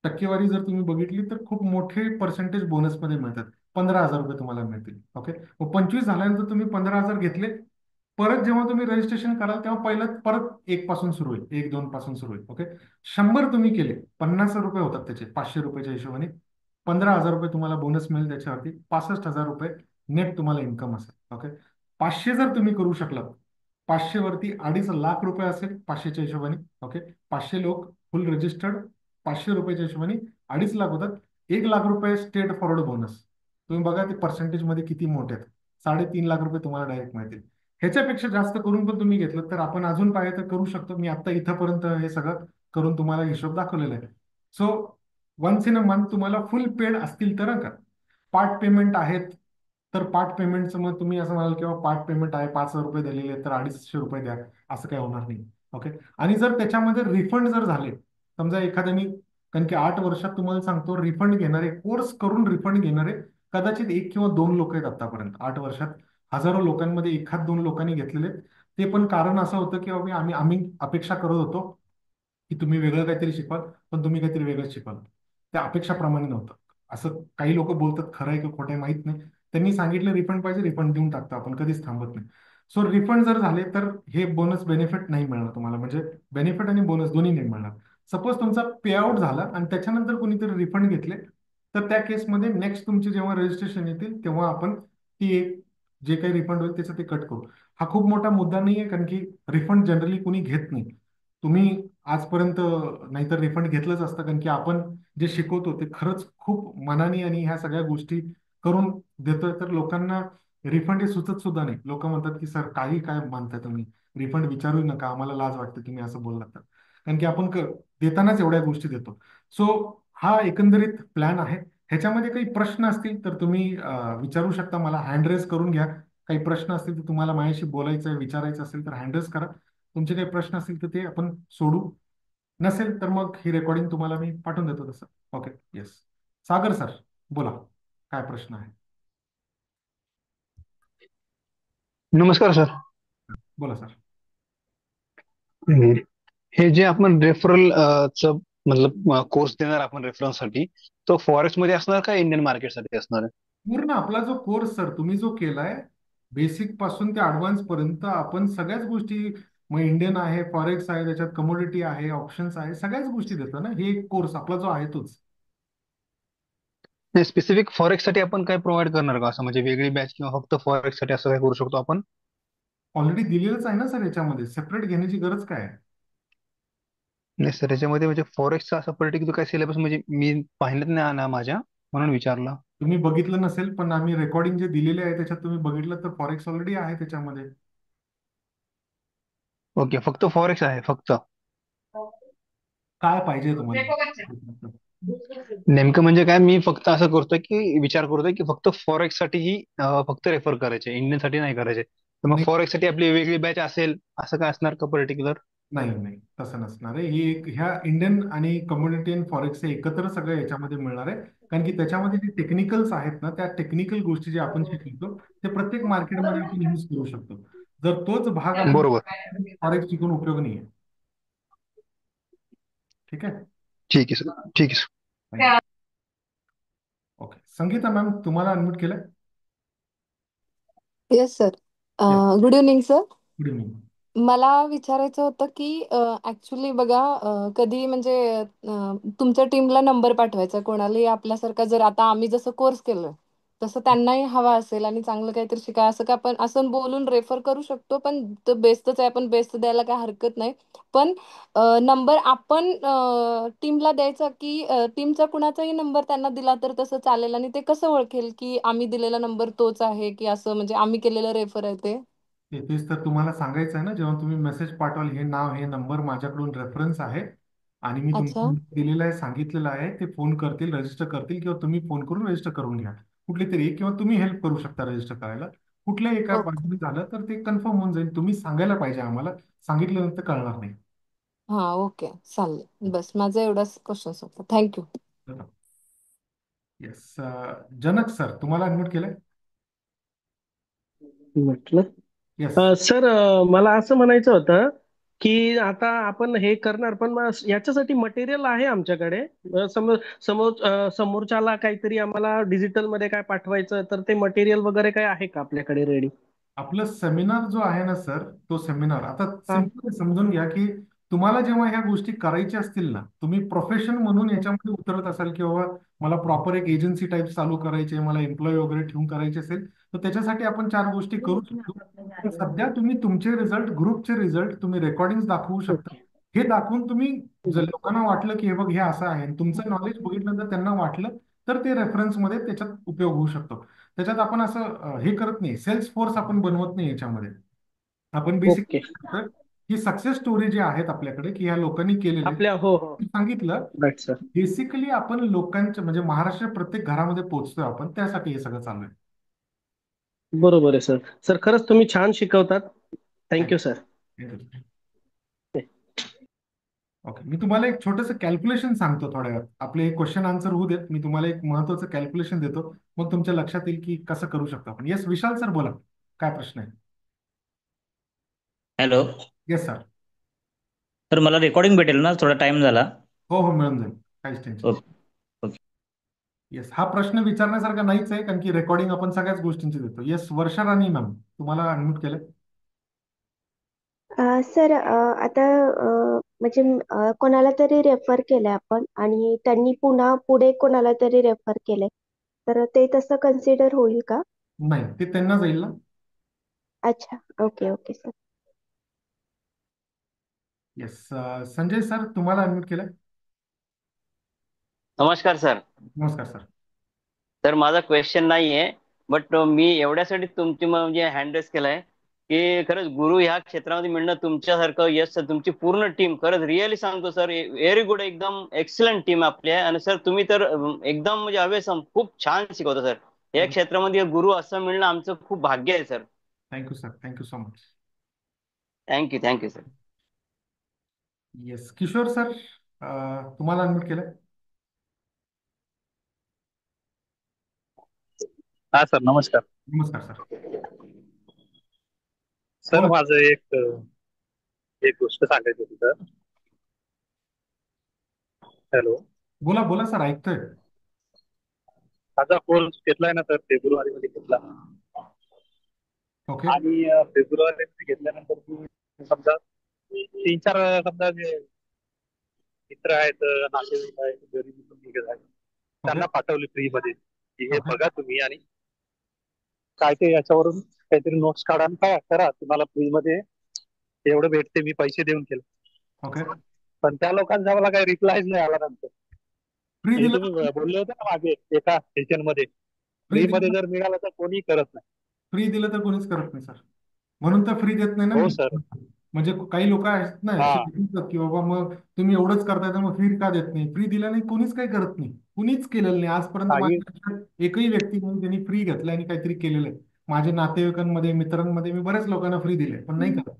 टक्केवारी जर तुम्ही बघितली तर खूप मोठे पर्सेंटेज बोनसमध्ये मिळतात. 15,000 रुपये तुम्हाला मिळतील. ओके. मग 25 झाल्यानंतर तुम्ही 15,000 घेतले. परत जेव्हा तुम्ही रजिस्ट्रेशन कराल तेव्हा पहिलं परत 1 पासून सुरू होईल, 1-2 पासून सुरू होईल. ओके. 100 तुम्ही केले, 50 रुपये होतात त्याचे, 500 रुपयाच्या हिशोबाने. 15,000 रुपये तुम्हाला बोनस मिळेल त्याच्यावरती. 65,000 रुपये नेट तुम्हाला इन्कम असेल. ओके. 500 जर तुम्ही करू शकलात, 500 वरती 2.5 लाख रुपये असेल 500च्या हिशोबाने. ओके. 500 लोक फुल रजिस्टर्ड, 500 रुपयाच्या हिशोबाने 2.5 लाख होतात. 1 लाख रुपये स्टेट फॉरवर्ड बोनस. तुम्ही बघा ते पर्सेंटेज मध्ये किती मोठे आहेत. 3.5 लाख रुपये तुम्हाला डायरेक्ट मिळतील. ह्याच्यापेक्षा जास्त करून पण तुम्ही घेतलं तर आपण अजून पाहिजे तर करू शकतो. मी आता इथंपर्यंत हे सगळं करून तुम्हाला हिशोब दाखवलेला आहे. So once in a month तुम्हाला फुल पेड असतील तर का, पार्ट पेमेंट आहेत, तर पार्ट पेमेंटचं मग तुम्ही असं म्हणाल किंवा पार्ट पेमेंट आहे, 5,000 रुपये दिलेले आहेत, तर 250 रुपये द्या, असं काही होणार नाही. ओके. आणि जर त्याच्यामध्ये रिफंड जर झाले, समजा एखाद्याने, कारण की 8 वर्षात तुम्हाला सांगतो रिफंड घेणारे, कोर्स करून रिफंड घेणारे कदाचित एक किंवा दोन लोक आहेत आतापर्यंत. 8 वर्षात हजारो लोकांमध्ये एखाद दोन लोकांनी घेतलेले आहेत. ते पण कारण असं होतं की बाबा आम्ही आम्ही अपेक्षा करत होतो की तुम्ही वेगळं काहीतरी शिकवाल, पण तुम्ही काहीतरी वेगळंच शिकवाल. त्या अपेक्षाप्रमाणे नव्हतं. असं काही लोक बोलतात, खरं आहे की खोटं आहे माहित नाही. त्यांनी सांगितलं रिफंड पाहिजे, रिफंड देऊन टाकतो आपण, कधीच थांबत नाही. सो रिफंड जर झाले तर हे बोनस बेनिफिट नाही मिळणार तुम्हाला, म्हणजे बेनिफिट आणि बोनस दोन्ही नाही मिळणार. सपोज तुमचा पे आउट झाला आणि त्याच्यानंतर कोणीतरी रिफंड घेतले, तर त्या केसमध्ये नेक्स्ट तुमचे जेव्हा रजिस्ट्रेशन येतील तेव्हा आपण ती एक, जे काही रिफंड होईल त्याचं ते कट करू. हा खूप मोठा मुद्दा नाही आहे, कारण की रिफंड जनरली कोणी घेत नाही. तुम्ही आजपर्यंत नाहीतर रिफंड घेतलंच असतं, कारण की आपण जे शिकवतो ते खरंच खूप मनाने आणि ह्या सगळ्या गोष्टी करून देतोय. तर लोकांना रिफंड हे सुचत सुद्धा नाही. लोक म्हणतात की सर काही काय मानताय तुम्ही, रिफंड विचारू नका, आम्हाला लाज वाटते तुम्ही असं बोललात तर. कारण की आपण देतानाच एवढ्या गोष्टी देतो. सो हा एकंदरीत प्लॅन आहे. ह्याच्यामध्ये काही प्रश्न असतील तर तुम्ही विचारू शकता मला, हँड रेस करून घ्या. काही प्रश्न असतील तर तुम्हाला माझ्याशी बोलायचं आहे, विचारायचं असेल तर हँड रेस करा. तुमचे काही प्रश्न असतील तर ते आपण सोडू. नसेल तर मग ही रेकॉर्डिंग तुम्हाला मी पाठवून देतो तसं. ओके. येस. सागर सर, बोला, काय प्रश्न आहे? नमस्कार सर. बोला सर. हम्म. हे जे आपण रेफरल च मतलब कोर्स देणार आपण रेफरन्स साठी, तो फॉरेक्स मध्ये असणार का इंडियन मार्केट साठी असणार आहे? पूर्ण आपला जो कोर्स सर तुम्ही जो केलाय, बेसिक पासून ते ऍडव्हान्स पर्यंत आपण सगळ्याच गोष्टी, मग इंडियन आहे, फॉरेक्स आहे, त्याच्यात कमोडिटी आहे, ऑप्शन्स आहे, सगळ्याच गोष्टी देतो ना हे कोर्स आपला जो आहे तोच. नाही, स्पेसिफिक फॉरेक्स साठी आपण काय प्रोव्हाइड करणार का, असं म्हणजे वेगळी बॅच किंवा फक्त फॉरेक्स साठी असं काय करू शकतो आपण? ऑलरेडी दिलेलंच आहे ना सर, याच्यामध्ये सेपरेट घेण्याची गरज काय आहे? नाही सर, याच्यामध्ये म्हणजे फॉरेक्सचा असं पर्टिक्युलर काय सिलेबस म्हणजे मी पाहिलं नाही ना माझ्या, म्हणून विचारलं. तुम्ही बघितलं नसेल, पण आम्ही रेकॉर्डिंग जे दिलेले आहे त्याच्यात तुम्ही बघितलं तर फॉरेक्स ऑलरेडी आहे त्याच्यामध्ये. ओके, फक्त फॉरेक्स आहे फक्त? काय पाहिजे तुम्हाला? नेमकं म्हणजे काय, मी फक्त असं करतोय की विचार करतोय की फक्त फॉरेक्स साठी ही फक्त रेफर करायचे, इंडियन साठी नाही करायचे. तर मग फॉरेक्स साठी आपली वेगळी बॅच असेल असं काय असणार का पर्टिक्युलर? नाही नाही, तसं नसणार आहे. ही एक ह्या इंडियन आणि कम्युनिटी अँड फॉरेक्स हे एकत्र सगळं याच्यामध्ये मिळणार आहे. कारण की त्याच्यामध्ये जे टेक्निकल्स आहेत ना, त्या टेक्निकल गोष्टी जे आपण शिकतो ते प्रत्येक मार्केटमध्ये आपण यूज करू शकतो. जर तोच भाग आपण बरोबर. फॉरेक्स शिकून उपयोग नाही आहे. ठीक आहे. ठीक आहे सर, ठीक आहे थँक्यू. ओके. संगीता मॅम, तुम्हाला अनम्यूट केलंय. Yes sir. Yes. Good evening sir. Good evening. मला विचारायचं होतं की ॲक्च्युली बघा, कधी म्हणजे तुमच्या टीमला नंबर पाठवायचा कोणालाही आपल्यासारखा, जर आता आम्ही जसं कोर्स केलं तसं त्यांनाही हवा असेल आणि चांगलं काहीतरी शिका, असं का आपण असं बोलून रेफर करू शकतो. पण तो बेस्टच आहे, आपण बेस्ट द्यायला काय हरकत नाही. पण नंबर आपण टीमला द्यायचा की टीमचा कुणाचाही नंबर त्यांना दिला तर तसं चालेल? आणि ते कसं ओळखेल की आम्ही दिलेला नंबर तोच आहे की असं, म्हणजे आम्ही केलेलं रेफर आहे ते? तेच तर तुम्हाला सांगायचं आहे ना, जेव्हा तुम्ही मेसेज पाठवाल, हे नाव हे नंबर माझ्याकडून रेफरन्स आहे आणि मी अच्छा. तुम्हाला दिलेलं आहे, सांगितलेलं आहे, ते फोन करतील, रजिस्टर करतील, किंवा तुम्ही फोन करून रजिस्टर करून घ्या. कुठले तरी एक, किंवा तुम्ही हेल्प करू शकता रजिस्टर करायला. कुठल्याही एका ओके. बाजूने झालं तर ते कन्फर्म होऊन जाईल. तुम्ही सांगायला पाहिजे आम्हाला, सांगितल्यानंतर कळणार नाही. हां, ओके. चालेल. बस माझा एवढाच क्वेश्चन होता. थँक्यू. येस. जनक सर, तुम्हाला अनम्यूट केलंय. म्हटलं. येस. सर, मला असं म्हणायचं होतं की आता आपण हे करणार, पण मग याच्यासाठी मटेरियल आहे आमच्याकडे. समोर समोर समोरच्याला काहीतरी आम्हाला डिजिटल मध्ये काय पाठवायचं, तर ते मटेरियल वगैरे काय आहे का आपल्याकडे रेडी? आपलं सेमिनार जो आहे ना सर, तो सेमिनार आता हा. सिम्पल समजून घ्या की तुम्हाला जेव्हा ह्या गोष्टी करायच्या असतील ना, तुम्ही प्रोफेशन म्हणून याच्यामध्ये उतरत असाल, किंवा मला प्रॉपर एक एजन्सी टाईप चालू करायची आहे, मला एम्प्लॉई वगैरे ठेवून करायचे असेल, तर त्याच्यासाठी आपण चार गोष्टी करू शकतो. पण सध्या तुम्ही तुमचे रिझल्ट, ग्रुपचे रिझल्ट तुम्ही रेकॉर्डिंग दाखवू शकता. ओके. हे दाखवून तुम्ही, जर लोकांना वाटलं की हे बघ हे असं आहे आणि तुमचं नॉलेज बघितल्यानंतर त्यांना वाटलं, तर ते रेफरन्समध्ये त्याच्यात उपयोग होऊ शकतो. त्याच्यात आपण असं हे करत नाही, सेल्स फोर्स आपण बनवत नाही याच्यामध्ये. आपण बेसिक ओके. ही सक्सेस स्टोरी जी आहेत आपल्याकडे की ह्या लोकांनी केलेले आपल्या हो हो सांगितलं. Right sir. बेसिकली आपण लोकांच्या म्हणजे महाराष्ट्र प्रत्येक घरामध्ये पोहोचतोय आपण, त्यासाठी हे सगळं चालू आहे. बरोबर आहे सर. सर खरंच तुम्ही छान शिकवतात. Thank you sir. थँक्यू. ओके, मी तुम्हाला एक छोटंसं कॅल्क्युलेशन सांगतो थोड्या वेळात. आपले क्वेश्चन आन्सर होऊ देत, मी तुम्हाला एक महत्वाचं कॅल्क्युलेशन देतो, मग तुमच्या लक्षात येईल की कसं करू शकतो आपण. येस विशाल सर बोला, काय प्रश्न आहे? हॅलो. Yes sir. तर मला रेकॉर्डिंग भेटेल ना? थोडा टाइम झाला. हो हो मिळून जाईल, काहीच टेन्शन नाही. Okay okay. येस, हा प्रश्न विचारण्यासारखा नाहीच आहे, कारण की रेकॉर्डिंग आपण सगळ्याच गोष्टींची देतो. येस वर्षा राणी मॅम, तुम्हाला अनम्यूट केलं. सर आता म्हणजे कोणाला तरी रेफर केलंय आपण आणि त्यांनी पुन्हा पुढे कोणाला तरी रेफर केलंय, तर ते तसं कन्सिडर होईल का? नाही, ते त्यांना जाईल ना. अच्छा, okay okay sir. Yes Sanjay sir, तुम्हाला अनम्यूट केलं. नमस्कार सर. नमस्कार सर. तर माझा क्वेश्चन नाही आहे, बट मी एवढ्यासाठी तुमची म्हणजे हँड रेस केलाय की खरंच गुरु ह्या क्षेत्रामध्ये मिळणं तुमच्यासारखं. यस सर, तुमची पूर्ण टीम खरंच रिअली सांगतो सर, व्हेरी गुड, एकदम एक्सलंट टीम आपली आहे. आणि सर तुम्ही तर एकदम म्हणजे अवेसम खूप छान शिकवता सर. या क्षेत्रामध्ये गुरु असं मिळणं आमचं खूप भाग्य आहे sir. Thank you sir, thank you so much. Thank you sir. Yes Kishore sir, तुम्हाला अनम्यूट केलं. हा सर, नमस्कार. नमस्कार सर. सर बोला. माझं एक गोष्ट सांगायची होती सर. हॅलो. बोला बोला सर, ऐकतोय. माझा कोर्स घेतलाय ना सर, फेब्रुवारी मध्ये घेतला. ओके आणि फेब्रुवारी मध्ये घेतल्यानंतर मी समजा 3-4 समजा जे मित्र आहेत, नातेवाईक आहेत, गरीब कुटुंबीय आहेत, त्यांना पाठवले फ्री मध्ये की हे ओके बघा तुम्ही, आणि काय ते याच्यावरून काहीतरी नोट्स काढा आणि काय करा, तुम्हाला फ्री मध्ये एवढं भेटते. मी पैसे देऊन केलं, ओके. पण त्या लोकांचा मला काही रिप्लायच नाही आला नंतर. फ्री हे दिलं. तुम्ही बोलले होते ना मागे एका सेशन मध्ये, फ्री फ्री मध्ये दिलं. जर मिळालं तर कोणी करत नाही. फ्री दिलं तर कोणीच करत नाही सर, म्हणून तर फ्री देत नाही ना हो मी. सर. म्हणजे काही लोक आहेत ना हा असे म्हणतात की बाबा मग तुम्ही एवढंच करताय तर मग फ्री का देत नाही. फ्री दिला नाही, कोणीच काही करत नाही, कुणीच केलेलं नाही आजपर्यंत. काही. माझ्या आयुष्यात एकही व्यक्ती म्हणून त्यांनी फ्री घेतलं आणि काहीतरी केलेलं आहे. माझ्या नातेवाईकांमध्ये मित्रांमध्ये मी बऱ्याच लोकांना फ्री दिले, पण नाही करत.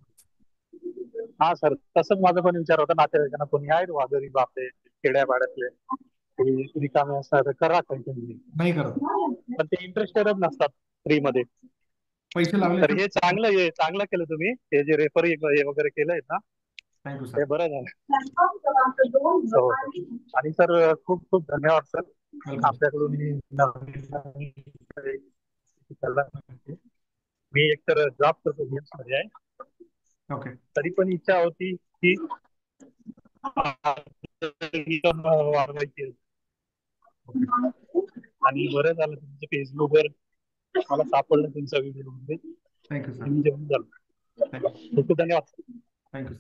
हा सर, तसंच माझा पण विचार होता. नातेवाईकांना कोणी आहेत वा गरीब आपले खेड्यापाड्यातले, ते रिकामे असतात तर करा काहीतरी, नाही करत, पण ते इंटरेस्टेडच नसतात फ्री मध्ये. पैसे लावले तर तर. हे चांगलं केलं तुम्ही, हे जे रेफरी वगैरे केलंय ना, थँक्यू हे सर. बरं झालं. हो. आणि सर खूप खूप धन्यवाद सर, वेलकम. आपल्याकडून ही नवीन काही शिकायला मिळते. मी एकतर जॉब करतो गेम्स मध्ये आहे, ओके तरी पण इच्छा होती की income वाढवायची. आणि बरं झालं तुमचं फेसबुकवर मला सापडलं तुमचा व्हिडिओ मध्ये, थँक्यू सर. मी जेवण झालं. खूप खूप धन्यवाद. Thank you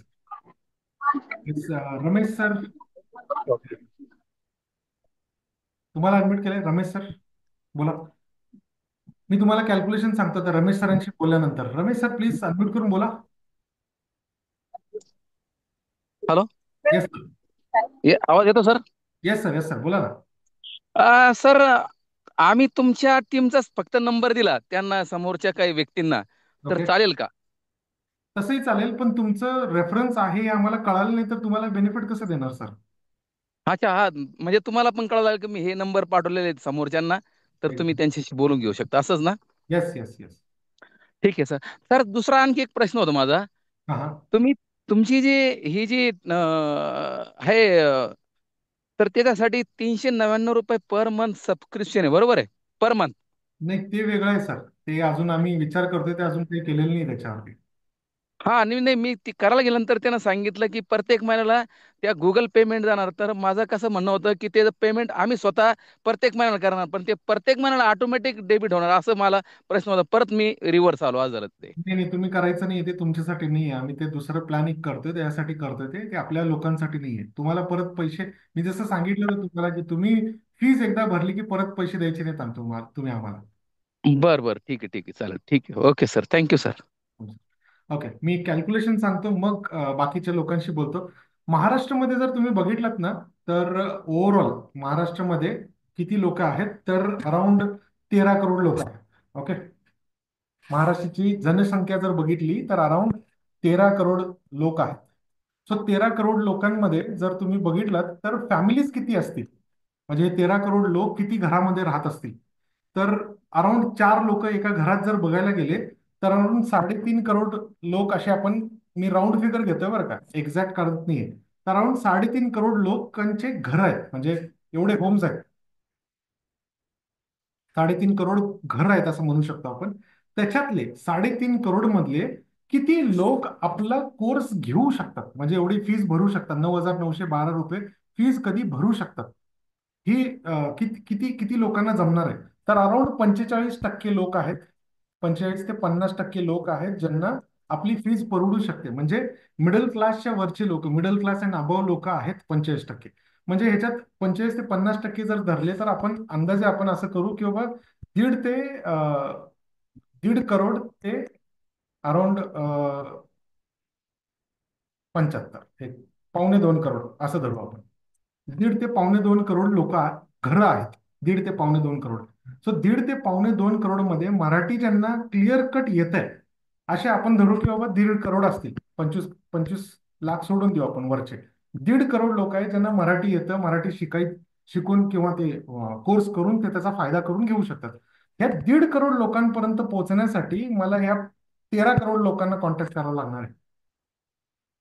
sir. Ramesh sir, okay. तुम्हाला ऍडमिट केलंय. रमेश सर बोला. मी तुम्हाला कॅल्क्युलेशन सांगतो तर रमेश सरांशी बोलल्यानंतर. रमेश सर प्लीज अनम्यूट करून बोला. हॅलो. येस आवाज येतो sir? Yes sir, yes sir, बोला ना. सर आम्ही तुमच्या टीमचाच फक्त नंबर दिला त्यांना, समोरच्या काही व्यक्तींना, तर ओके, चालेल का? तसंही चालेल, पण तुमचं रेफरन्स आहे हे आम्हाला कळालं नाही तर तुम्हाला बेनिफिट कसं देणार सर? अच्छा, हा म्हणजे तुम्हाला पण कळलं की मी हे नंबर पाठवलेले आहेत समोरच्यांना, तर तुम्ही त्यांच्याशी बोलून घेऊ शकता, असंच ना? Yes yes yes. ठीक आहे सर. सर दुसरा आणखी एक प्रश्न होता माझा. हा हा. तुम्ही तुमची ही जी आहे, तर त्याच्यासाठी 399 रुपये पर मंथ सबस्क्रिप्शन आहे, बरोबर आहे? Per month. नाही, ते वेगळं आहे सर, ते अजून आम्ही विचार करतोय, ते अजून काही केलेलं नाही त्याच्यावरती. हा, नाही नाही, मी ती करायला गेल्यानंतर त्यानं सांगितलं की प्रत्येक महिन्याला त्या गुगल पेमेंट जाणार. तर माझं कसं म्हणणं होतं की ते पेमेंट आम्ही स्वतः प्रत्येक महिन्याला करणार, पण ते प्रत्येक महिन्याला ऑटोमॅटिक डेबिट होणार, असं मला प्रश्न होता. परत मी रिव्हर्स आलो आज झालं ते. नाही नाही, तुम्ही करायचं नाही, ते तुमच्यासाठी नाही आहे. आम्ही ते दुसरं प्लॅनिंग करतोय, त्यासाठी करतोय. ते आपल्या लोकांसाठी नाही आहे. तुम्हाला परत पैसे मी जसं सांगितलं होतं तुम्हाला की तुम्ही फीज एकदा भरली की परत पैसे द्यायचे नाहीत तुम्ही आम्हाला. बरं बरं, ठीक आहे ठीक आहे, चालेल, ठीक आहे, okay sir, thank you sir. Okay, मी कॅल्क्युलेशन सांगतो, मग बाकीच्या लोकांशी बोलतो. महाराष्ट्रामध्ये जर तुम्ही बघितलात ना, तर ओव्हरऑल महाराष्ट्रामध्ये किती लोक आहेत, तर अराउंड 13 करोड लोक आहेत. ओके, महाराष्ट्राची जनसंख्या जर बघितली तर अराउंड 13 करोड लोक आहेत. सो 13 करोड लोकांमध्ये जर तुम्ही बघितलात तर फॅमिलीज किती असतील, म्हणजे 13 करोड लोक किती घरामध्ये राहत असतील, तर अराउंड 4 लोक एका घरात जर बघायला गेले तर अराउंड 3.5 करोड लोक असे आपण, मी राऊंड फिगर घेतोय बरं का, एक्झॅक्ट करत नाहीये, तर अराउंड 3.5 करोड लोकांचे घर आहेत, म्हणजे एवढे होम्स आहेत, 3.5 करोड घर आहेत असं म्हणू शकतो आपण. त्याच्यातले 3.5 करोड मधले किती लोक आपला कोर्स घेऊ शकतात, म्हणजे एवढी फीस भरू शकतात, 9,912 रुपये फीस कधी भरू शकतात, ही किती किती किती लोकांना जमणार आहे. तर अराउंड 45% लोक आहेत, 45 ते 50% लोक आहेत ज्यांना आपली फीस परवडू शकते, म्हणजे मिडल क्लासच्या वरचे लोक, मिडल क्लास अँड अबव लोक आहेत 45%. म्हणजे ह्याच्यात 45 ते 50% जर धरले तर आपण अंदाजे आपण असं करू की बाबा दीड ते 1.5 करोड ते अराउंड 75, एक 1.25 करोड असं धरू आपण. 1.5 ते 1.25 करोड लोक घरं आहेत, 1.5 ते 1.25 करोड. सो 1.5 ते 1.25 करोड मध्ये मराठी ज्यांना क्लिअर कट येत आहे असे आपण धरू की बाबा 1.5 करोड असतील, 25 लाख सोडून देऊ आपण वरचे. 1.5 करोड लोक आहेत ज्यांना मराठी येतं, मराठी शिकून किंवा ते कोर्स करून ते त्याचा फायदा करून घेऊ शकतात. ह्या 1.5 करोड लोकांपर्यंत पोहोचण्यासाठी मला ह्या 13 करोड लोकांना कॉन्टॅक्ट करावं लागणार आहे,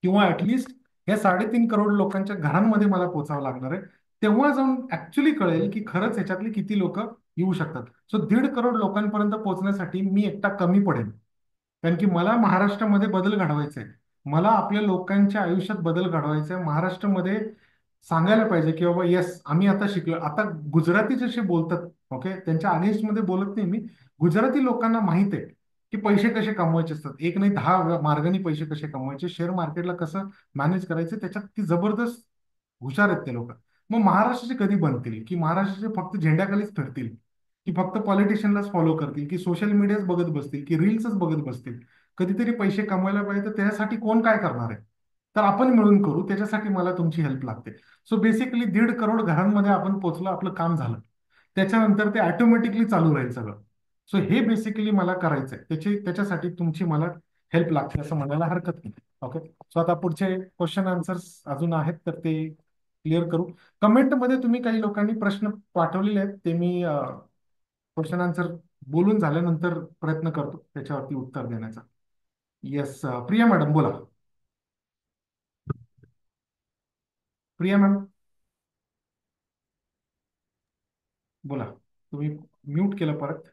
किंवा ऍटलिस्ट या 3.5 करोड लोकांच्या घरांमध्ये मला पोचावं लागणार आहे. तेव्हा जाऊन ऍक्च्युली कळेल की खरंच ह्याच्यातली किती लोक येऊ शकतात. सो 1.5 करोड लोकांपर्यंत पोहोचण्यासाठी मी एकटा कमी पडेन, कारण की मला महाराष्ट्रामध्ये बदल घडवायचा आहे, मला आपल्या लोकांच्या आयुष्यात बदल घडवायचा आहे. महाराष्ट्रामध्ये सांगायला पाहिजे की बाबा येस, आम्ही आता शिकलो. आता गुजराती जसे बोलतात, ओके, त्यांच्या अगेन्स्ट मध्ये बोलत नाही मी, गुजराती लोकांना माहित आहे की पैसे कसे कमवायचे असतात, एक नाही 10 मार्गाने पैसे कसे कमवायचे, शेअर मार्केटला कसं मॅनेज करायचं, त्याच्यात ती जबरदस्त हुशार आहेत ते लोक. मग महाराष्ट्राचे कधी बनतील की महाराष्ट्राचे फक्त झेंड्याखालीच फिरतील, की फक्त पॉलिटिशियनलाच फॉलो करतील, की सोशल मीडियाच बघत बसतील, की रील्सच बघत बसतील. कधीतरी पैसे कमवायला पाहिजे, तर त्यासाठी कोण काय करणार आहे, तर आपण मिळून करू, त्याच्यासाठी मला तुमची हेल्प लागते. सो बेसिकली 1.5 करोड घरांमध्ये आपण पोहोचलो, आपलं काम झालं, त्याच्यानंतर ते ऑटोमॅटिकली चालू राहील सगळं. सो हे बेसिकली मला करायचंय, त्याच्यासाठी तुमची मला हेल्प लागते असं म्हणायला हरकत नाही. ओके, सो आता पुढचे क्वेश्चन आन्सर्स अजून आहेत तर ते क्लिअर करू. कमेंटमध्ये तुम्ही काही लोकांनी प्रश्न पाठवलेले आहेत, ते मी क्वेश्चन आन्सर बोलून झाल्यानंतर प्रयत्न करतो त्याच्यावरती उत्तर देण्याचा. येस, प्रिया मॅडम बोला. प्रिया मॅम बोला, तुम्ही म्यूट केलं परत,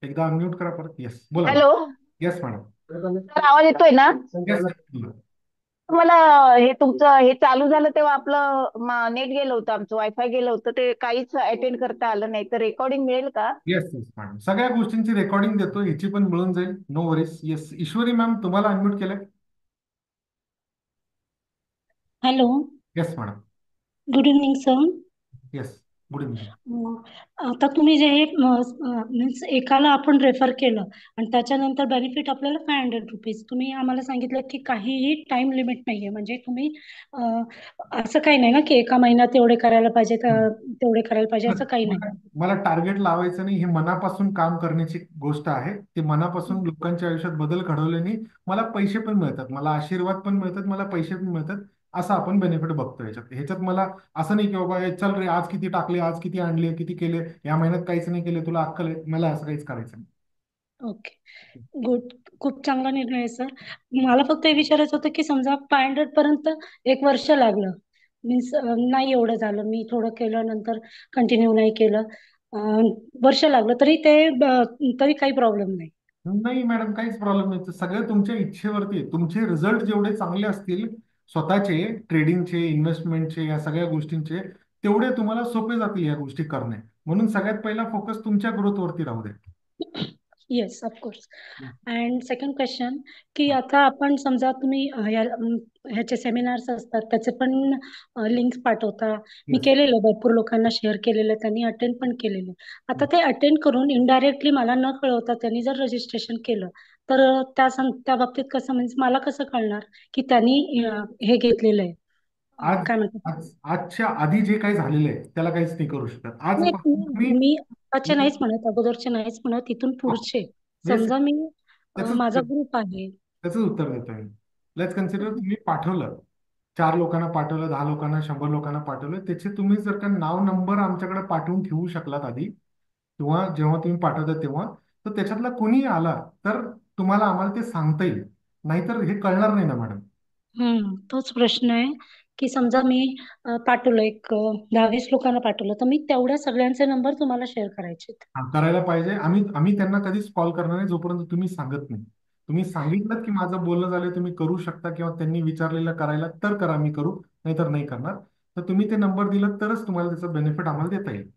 एकदा अनम्यूट करा परत. येस बोला. Hello yes madam. सर, आवाज येतोय ना? येस. मला हे तुमचं हे चालू झालं तेव्हा आपलं नेट गेलं होतं, आमचं वायफाय गेलं होतं, ते काहीच अटेंड करता आलं नाही. तर रेकॉर्डिंग मिळेल का? येस येस मॅडम, सगळ्या गोष्टींची रेकॉर्डिंग देतो, ह्याची पण मिळून जाईल, नो वरीज. येस, ईश्वरी मॅम तुम्हाला अनम्यूट केलंय. Hello, yes madam. Good evening sir. Yes, good evening. आता तुम्ही जे मीन्स एकाला आपण रेफर केलं आणि त्याच्यानंतर बेनिफिट आपल्याला ₹500, तुम्ही आम्हाला सांगितलं की काहीही टाइम लिमिट नाहीये, म्हणजे तुम्ही असं काही नाही ना की एका महिन्यात एवढे करायला पाहिजे तेवढे करायला पाहिजे, असं काही नाही. मला टार्गेट लावायचं नाही, हे मनापासून काम करण्याची गोष्ट आहे. ते मनापासून लोकांच्या आयुष्यात बदल घडवल्याने मला पैसे पण मिळतात, मला आशीर्वाद पण मिळतात, मला पैसे पण मिळतात, असं आपण बेनिफिट बघतो ह्याच्यात मला असं नाही की बाबा चल रे आज किती टाकले, आज किती आणले, किती केले, या महिन्यात काहीच नाही केले, तुला अक्कल आहे, मला असं काहीच करायचं नाही. ओके, गुड, खूप चांगला निर्णय आहे सर. मला फक्त हे विचारायचं होतं की समजा 500 पर्यंत 1 वर्ष लागलं, मीन्स नाही एवढं झालं, मी थोडं केलं नंतर कंटिन्यू नाही केलं, वर्ष लागलं तरी तरी काही प्रॉब्लेम नाही. नाही मॅडम, काहीच प्रॉब्लेम नाही, सगळं तुमच्या इच्छेवरती आहे. तुमचे रिझल्ट जेवढे चांगले असतील स्वतःचे, ट्रेडिंगचे, इन्व्हेस्टमेंटचे, या सगळ्या गोष्टींचे, तेवढे तुम्हाला सोपे जातील या गोष्टी करणे. म्हणून सगळ्यात पहिला फोकस तुमच्या ग्रोथवरती राहू दे. Yes, of course. And second question, की आता आपण समजा तुम्ही ह्याचे सेमिनार्स असतात त्याचे पण लिंक्स पाठवता, मी केलेलं, भरपूर लोकांना शेअर केलेलं, त्यांनी अटेंड पण केलेलं. आता ते अटेंड करून इनडायरेक्टली मला न कळवता त्यांनी जर रजिस्ट्रेशन केलं तर त्या बाबतीत कसं म्हणजे मला कसं कळणार की त्यांनी हे घेतलेलं आहे, आज काय म्हणतात. आजच्या आधी जे काही झालेलं आहे त्याला काहीच नाही करू शकत. नाही, आजपासून तुम्ही मी आताचे नाहीच म्हणत, अगोदरचे नाहीच म्हणत, तिथून पुढचे. येस, समजा मी त्याच माझा ग्रुप आहे. त्याच उत्तर देतोय मी. लेट्स कन्सिडर तुम्ही पाठवलं, 4 लोकांना पाठवलं, 10 लोकांना, 100 लोकांना पाठवलं, त्याचे तुम्ही जर का नाव नंबर आमच्याकडे पाठवून ठेवू शकलात आधी, किंवा जेव्हा तुम्ही पाठवता तेव्हा, तर त्याच्यातला कोणी आला तर तुम्हाला आम्हाला ते सांगता येईल. नाहीतर हे कळणार नाही ना मॅडम. तोच प्रश्न आहे की समजा मी पाठवलं एक 10-20 लोकांना पाठवलं, तर मी तेवढ्या सगळ्यांचे नंबर तुम्हाला शेअर करायचे. करायला पाहिजे. आम्ही आम्ही त्यांना कधीच कॉल करणार नाही जोपर्यंत तुम्ही सांगत नाही. तुम्ही सांगितलं की माझं बोलणं झालं, तुम्ही करू शकता, किंवा त्यांनी विचारलेलं करायला तर करा, मी करू, नाहीतर नाही करणार. तर तुम्ही ते नंबर दिलं तरच तुम्हाला त्याचा बेनिफिट आम्हाला देता येईल.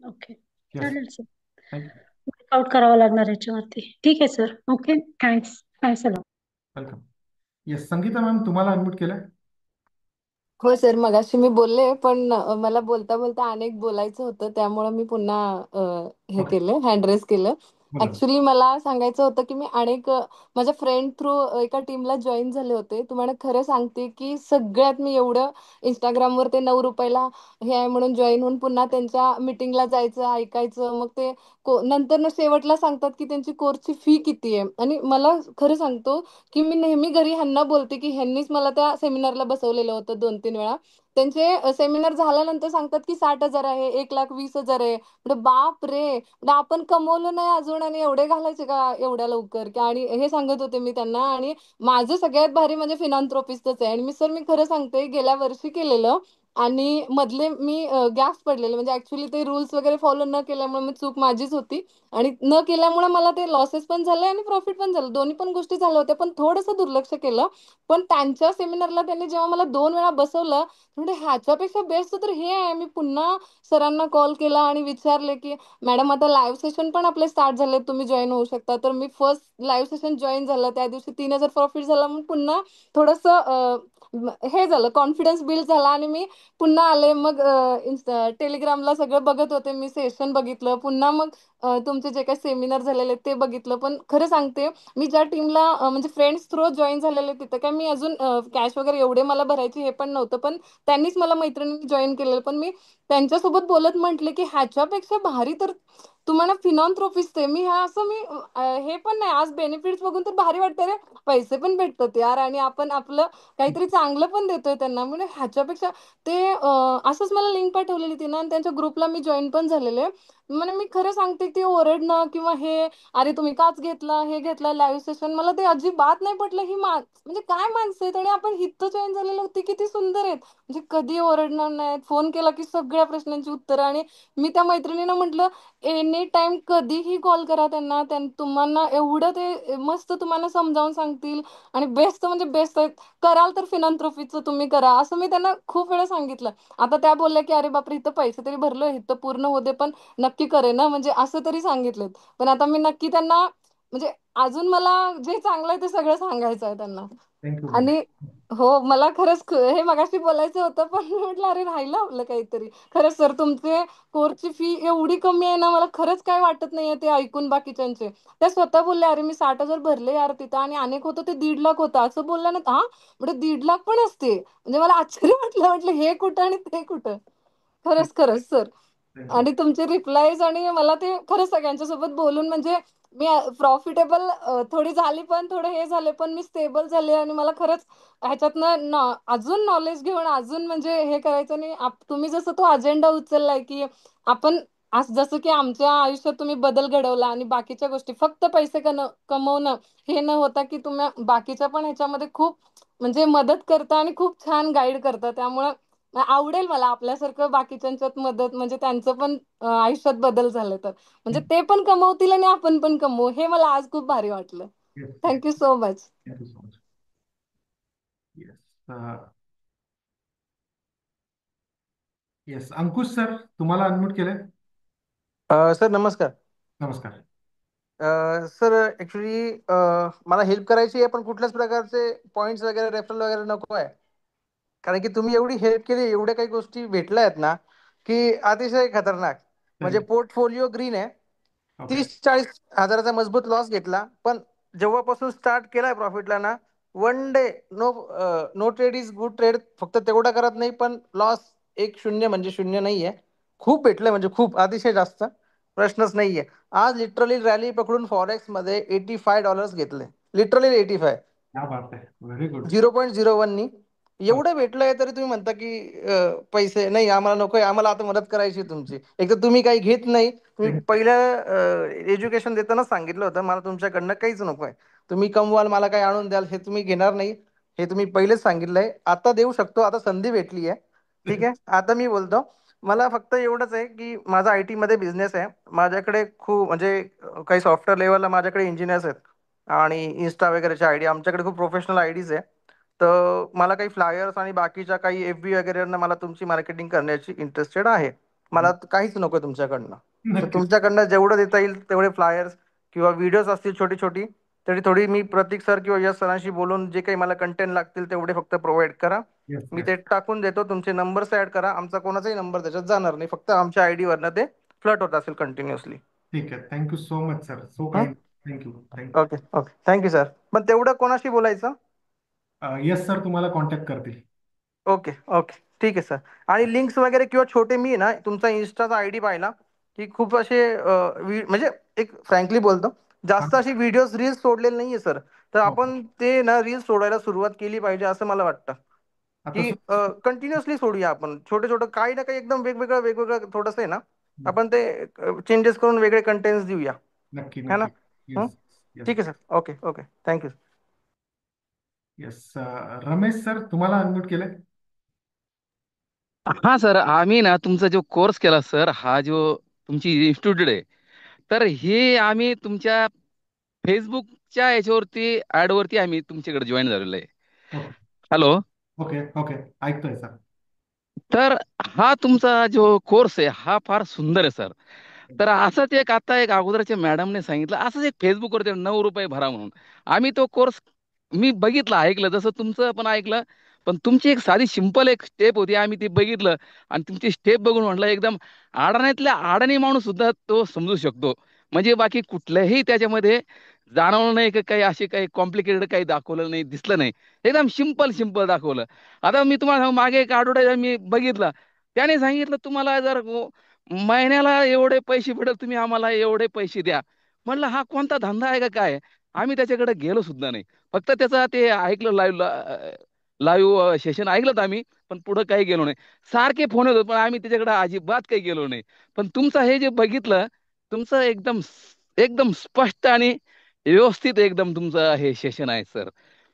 ओके, येस, चालेल सर. थँक्यू, वर्कआउट करावं लागणार याच्यावरती. ठीक आहे sir. Okay, thanks thanks a lot. Welcome. Yes, Sangeeta ma'am, तुम्हाला अनम्यूट केलंय. हो सर, मगाशी मी बोलले, पण मला बोलता बोलता अनेक बोलायचं होतं, त्यामुळे मी पुन्हा हे ओके, केलं, हँड रेस केलं. बोला ना. ऍक्च्युली मला सांगायचं होतं की मी अनेक माझ्या फ्रेंड थ्रू एका टीमला जॉईन झाले होते. तुम्हाला खरं सांगते की सगळ्यात मी एवढं इंस्टाग्रामवर ते 9 रुपयाला हे आहे म्हणून जॉईन होऊन पुन्हा त्यांच्या मीटिंगला जायचं, ऐकायचं. मग ते नंतर शेवटला सांगतात की त्यांची कोर्सची फी किती आहे. आणि मला खरं सांगतो की मी नेहमी घरी ह्यांना बोलते की ह्यांनीच मला त्या सेमिनारला बसवलेलं होतं 2-3 वेळा. त्यांचे सेमिनार झाल्यानंतर सांगतात की 60,000 आहे, 1,20,000 आहे. म्हटलं बाप रे, म्हटलं आपण कमवलं नाही अजून आणि एवढे घालायचे का एवढ्या लवकर? आणि हे सांगत होते मी त्यांना. आणि माझं सगळ्यात भारी म्हणजे फिनांथ्रोपिस्टच आहे. आणि मी खरं सांगते, गेल्या वर्षी केलेलं आणि मधले मी गॅस पडलेले, म्हणजे ऍक्च्युली ते रूल्स वगैरे फॉलो न केल्यामुळे मी चूक माझीच होती. आणि न केल्यामुळे मला ते लॉसेस पण झाले आणि प्रॉफिट पण झालं, दोन्ही पण गोष्टी झाल्या होत्या, पण थोडंसं दुर्लक्ष केलं. पण त्यांच्या सेमिनारला त्यांनी जेव्हा मला 2 वेळा बसवलं, म्हणजे ह्याच्यापेक्षा बेस्ट तर हे आहे. मी पुन्हा सरांना कॉल केला आणि विचारले की मॅडम आता लाईव्ह सेशन पण आपले स्टार्ट झाले, तुम्ही जॉईन होऊ शकता. तर मी फर्स्ट लाईव्ह सेशन जॉईन झालं, त्या दिवशी 3,000 प्रॉफिट झाला. मग पुन्हा थोडंसं हे झालं, कॉन्फिडन्स बिल्ड झाला आणि मी पुन्हा आले. मग टेलिग्रामला सगळं बघत होते मी, सेशन बघितलं पुन्हा. मग तुमचे जे काही सेमिनार झालेले ते बघितलं. पण खरं सांगते, मी ज्या टीमला म्हणजे फ्रेंड्स थ्रू जॉईन झालेले, तिथं काय मी अजून कॅश वगैरे एवढे मला भरायची हे पण नव्हतं, पण त्यांनीच मला मैत्रिणींनी जॉईन केलेलं. पण मी त्यांच्यासोबत बोलत म्हटले की ह्याच्यापेक्षा भारी तर तुम्हाला फिनॉन्थ्रोपिस्ट आहे. मी ह्या असं मी हे पण नाही, आज बेनिफिट्स बघून तर भारी वाटतं रे, पैसे पण भेटतात यार आणि आपण आपलं काहीतरी चांगलं पण देतोय त्यांना. म्हणजे ह्याच्यापेक्षा ते असंच मला लिंक पाठवलेली तिनं आणि त्यांच्या ग्रुपला मी जॉईन पण झालेले. म्हणजे मी खरं सांगते, ते ओरडणं किंवा हे अरे तुम्ही काच घेतला, हे घेतला लाईव्ह सेशन, मला ते अजिबात नाही पटलं. ही म्हणजे काय माणसं आहेत आणि आपण इथं जॉईन झालेलो होती, किती सुंदर आहेत. म्हणजे कधी ओरडणार नाहीत, फोन केला की सगळ्या प्रश्नांची उत्तरं. आणि मी त्या मैत्रिणीनं म्हटलं एनी टाइम कधीही कॉल करा त्यांना, तुम्हाला एवढं ते मस्त तुम्हाला समजावून सांगतील. आणि बेस्ट म्हणजे बेस्ट आहेत. कराल तर फिनांथ्रोपीचं तुम्ही करा, असं मी त्यांना खूप वेळा सांगितलं. आता त्या बोलल्या की अरे बापरे, इथं पैसे तरी भरलो, इथं पूर्ण होते, पण नक्की करे ना, म्हणजे असं तरी सांगितलं. पण आता मी नक्की त्यांना म्हणजे अजून मला जे चांगलं आहे ते सगळं सांगायचं आहे त्यांना. Thank you ma'am. आणि हो, मला खरंच हे मगाशी बोलायचं होतं, पण म्हटलं अरे राहिलं आपलं काहीतरी. खरंच सर, तुमचे कोर्सची फी एवढी कमी आहे ना, मला खरंच काय वाटत नाहीये ते ऐकून बाकीच्यांचे. त्या स्वतः बोलल्या अरे मी 60,000 भरले यार तिथं, आणि अनेक होतं ते 1,50,000 होतं, असं बोलल्या ना. हा म्हणजे 1,50,000 पण असते, म्हणजे मला आश्चर्य वाटलं. म्हटलं हे कुठं आणि ते कुठं. खरंच खरंच सर. थँक्यू. आणि तुमचे रिप्लायज आणि मला ते खरंच सगळ्यांच्या सोबत बोलून म्हणजे मी प्रॉफिटेबल थोडी झाली, पण थोडे हे झाले, पण मी स्टेबल झाले. आणि मला खरंच ह्याच्यातनं अजून नॉलेज घेऊन अजून म्हणजे हे करायचं. आणि तुम्ही जसं तो अजेंडा उचललाय की आपण आज जसं की आमच्या आयुष्यात तुम्ही बदल घडवला आणि बाकीच्या गोष्टी फक्त पैसे कमवणं हे न होता की तुम्ही बाकीच्या पण ह्याच्यामध्ये खूप म्हणजे मदत करता आणि खूप छान गाईड करता. त्यामुळं आवडेल मला आपल्यासारखं बाकीच्यांच्यात मदत, म्हणजे त्यांचं पण आयुष्यात बदल झाले तर म्हणजे ते पण कमवतील आणि आपण पण कमवू, हे मला आज खूप भारी वाटलं. Yes, thank you so much. Thank you so much. Yes, yes, Ankush sir, तुम्हाला अनम्यूट केलंय. सर नमस्कार. नमस्कार. सर ऍक्च्युली मला हेल्प करायची आहे, पण कुठल्याच प्रकारचे पॉइंट्स वगैरे रेफरल वगैरे नको आहे. कारण की तुम्ही एवढी हेल्प केली, एवढ्या काही गोष्टी भेटल्या आहेत ना, की अतिशय खतरनाक. म्हणजे थँक्यू. पोर्टफोलिओ ग्रीन आहे. ओके. 30-40 हजाराचा मजबूत लॉस घेतला, पण जेव्हापासून स्टार्ट केलाय प्रॉफिटला ना, one day no no trade is good trade, फक्त तेवढा करत नाही, पण लॉस एक शून्य म्हणजे शून्य नाहीये. खूप भेटलंय, म्हणजे खूप अतिशय जास्त, प्रश्नच नाहीये. आज लिटरली रॅली पकडून फॉरेक्स मध्ये $85 घेतले, लिटरली 85, क्या बात आहे, व्हेरी गुड. 0.01नी एवढं भेटलंय, तरी तुम्ही म्हणता की पैसे नाही आम्हाला नकोय, आम्हाला आता मदत करायची आहे तुमची. एक तर तुम्ही काही घेत नाही, तुम्ही पहिल्या एज्युकेशन देताना सांगितलं होतं मला तुमच्याकडनं काहीच नकोय, तुम्ही कमवाल मला काही आणून द्याल, हे तुम्ही घेणार नाही, हे तुम्ही पहिलेच सांगितलंय. आता देऊ शकतो, आता संधी भेटली आहे. ठीक आहे, आता मी बोलतो. मला फक्त एवढंच आहे की माझा IT मध्ये बिझनेस आहे, माझ्याकडे खूप म्हणजे काही सॉफ्टवेअर लेवलला माझ्याकडे इंजिनियर्स आहेत आणि इन्स्टा वगैरेच्या आयडी आमच्याकडे खूप प्रोफेशनल आयडीज आहे. तर मला काही फ्लायर्स आणि बाकीच्या काही FB वगैरेंना मला तुमची मार्केटिंग करण्याची इंटरेस्टेड आहे. मला काहीच नको तुमच्याकडनं. तर नक्कीच. तुमच्याकडनं जेवढं देता येईल तेवढे फ्लायर्स किंवा व्हिडिओज असतील छोटी छोटी, तरी थोडी मी प्रतीक सर किंवा यश सरांशी बोलून जे काही मला कंटेंट लागतील तेवढे फक्त प्रोव्हाइड करा. येस मी येस. ते टाकून देतो, तुमचे नंबर्स ऍड करा, आमचा कोणाचाही नंबर त्याच्यात जाणार नाही, फक्त आमच्या ID वरनं ते फ्लट होत असेल कंटिन्युअसली. ठीक आहे, thank you so much sir, so kind. Thank you thank you. Okay okay, thank you sir. पण तेवढं कोणाशी बोलायचं? येस सर, तुम्हाला कॉन्टॅक्ट करतील. ओके ओके, ठीक आहे सर. आणि लिंक्स वगैरे किंवा छोटे, मी ना तुमचा इन्स्टाचा ID पाहिला की खूप असे म्हणजे एक फ्रँकली बोलतो, हा, जास्त अशी व्हिडिओज रील्स सोडलेले नाहीये सर. तर हो. आपण ते ना रील्स सोडायला सुरुवात केली पाहिजे असं मला वाटतं, आता की कंटिन्युअसली सोडूया आपण छोटे छोटं काही ना काही, एकदम वेगवेगळं वेगवेगळं थोडंसं आहे ना, आपण ते चेंजेस करून वेगळे कंटेंट्स देऊया, नक्की है ना? नक्की. हं? Yes yes. ठीक आहे sir, okay okay, thank you. Yes. Ramesh sir, तुम्हाला अनम्यूट केलंय. हा सर, आम्ही ना तुमचा जो कोर्स केला सर, हा जो तुमची इन्स्टिट्यूट आहे, तर हे आम्ही तुमच्या फेसबुकच्या याच्यावरती ऍडवरती आम्ही तुमच्याकडे जॉईन झालेलो आहे. Okay hello. ओके ओके, ऐकतोय सर. तर हा तुमचा जो कोर्स आहे हा फार सुंदर आहे सर. तर असंच एक आता एक अगोदरच्या मॅडमने सांगितलं, असंच एक फेसबुकवरती ₹9 भरा म्हणून. आम्ही तो कोर्स मी बघितला, ऐकलं, जसं तुमचं पण ऐकलं. पण तुमची एक साधी सिंपल एक स्टेप होती, आम्ही ती बघितलं आणि तुमची स्टेप बघून म्हटलं एकदम अडाण्यातल्या अडाणी माणूस सुद्धा तो समजू शकतो. म्हणजे बाकी कुठल्याही त्याच्यामध्ये जाणवलं नाही की काही असे काही कॉम्प्लिकेटेड काही दाखवलं नाही, दिसलं नाही. एकदम सिंपल सिंपल दाखवलं. आता मी तुम्हाला सांगू, मागे एक आठवड्यात मी बघितला, त्याने सांगितलं तुम्हाला जर महिन्याला एवढे पैसे भेटल, तुम्ही आम्हाला एवढे पैसे द्या. म्हटलं हा कोणता धंदा आहे का काय? आम्ही त्याच्याकडे गेलो सुद्धा नाही. फक्त त्याचं ते ऐकलं, लाईव्ह सेशन ऐकलं आम्ही, पण पुढे काही गेलो नाही. सारखे फोन येतो, पण आम्ही त्याच्याकडे अजिबात काही गेलो नाही. पण तुमचं हे जे बघितलं, तुमचं एकदम एकदम स्पष्ट आणि व्यवस्थित एकदम तुमचं हे सेशन आहे सर.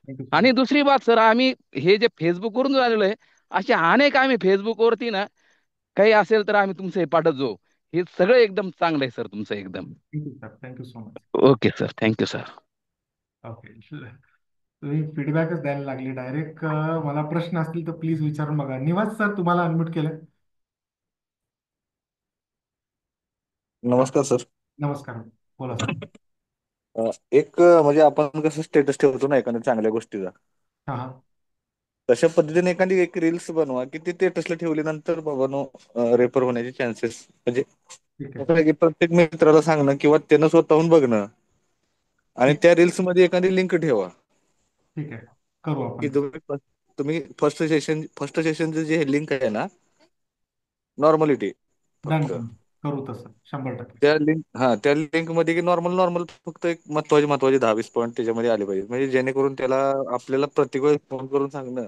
थँक्यू सो आणि मच. दुसरी बात सर, आम्ही हे जे फेसबुकवरून आलेलो आहे, असे अनेक आम्ही फेसबुकवरती ना काही असेल तर आम्ही तुमचं हे पाठवत जाऊ. हे सगळं एकदम चांगलं आहे सर तुमचं एकदम. Thank you sir, thank you so much. Okay sir, thank you sir. Okay. तुम्ही फीडबॅकच द्यायला लागले डायरेक्ट. मला प्रश्न असतील तर प्लीज विचारून बघा. निवास सर, तुम्हाला अनम्यूट केलं. नमस्कार सर. नमस्कार, बोला सर. एक म्हणजे आपण कसं स्टेटस ठेवतो ना एखाद्या चांगल्या गोष्टीचा, हा हा, तशा पद्धतीने एखादी एक रील्स बनवा की ती स्टेटसला ठेवल्यानंतर बाबांनो रेफर होण्याचे चान्सेस, म्हणजे ठीक आहे. कसं आहे की प्रत्येक मित्राला सांगणं किंवा त्यानं स्वतःहून बघणं आणि ठीक त्या रील्स मध्ये एखादी लिंक ठेवा ठीक आहे, करू की आपण. तुम्ही फर्स्ट सेशनचे जे लिंक आहे ना, नॉर्मलिटी डन फक्त डन, करू तसं 100%. त्या लिंक मध्ये की नॉर्मल नॉर्मल फक्त एक महत्वाचे महत्वाचे 10-20 पॉईंट त्याच्यामध्ये आले पाहिजे, म्हणजे जेणेकरून त्याला आपल्याला प्रत्येक वेळेस फोन करून सांगणं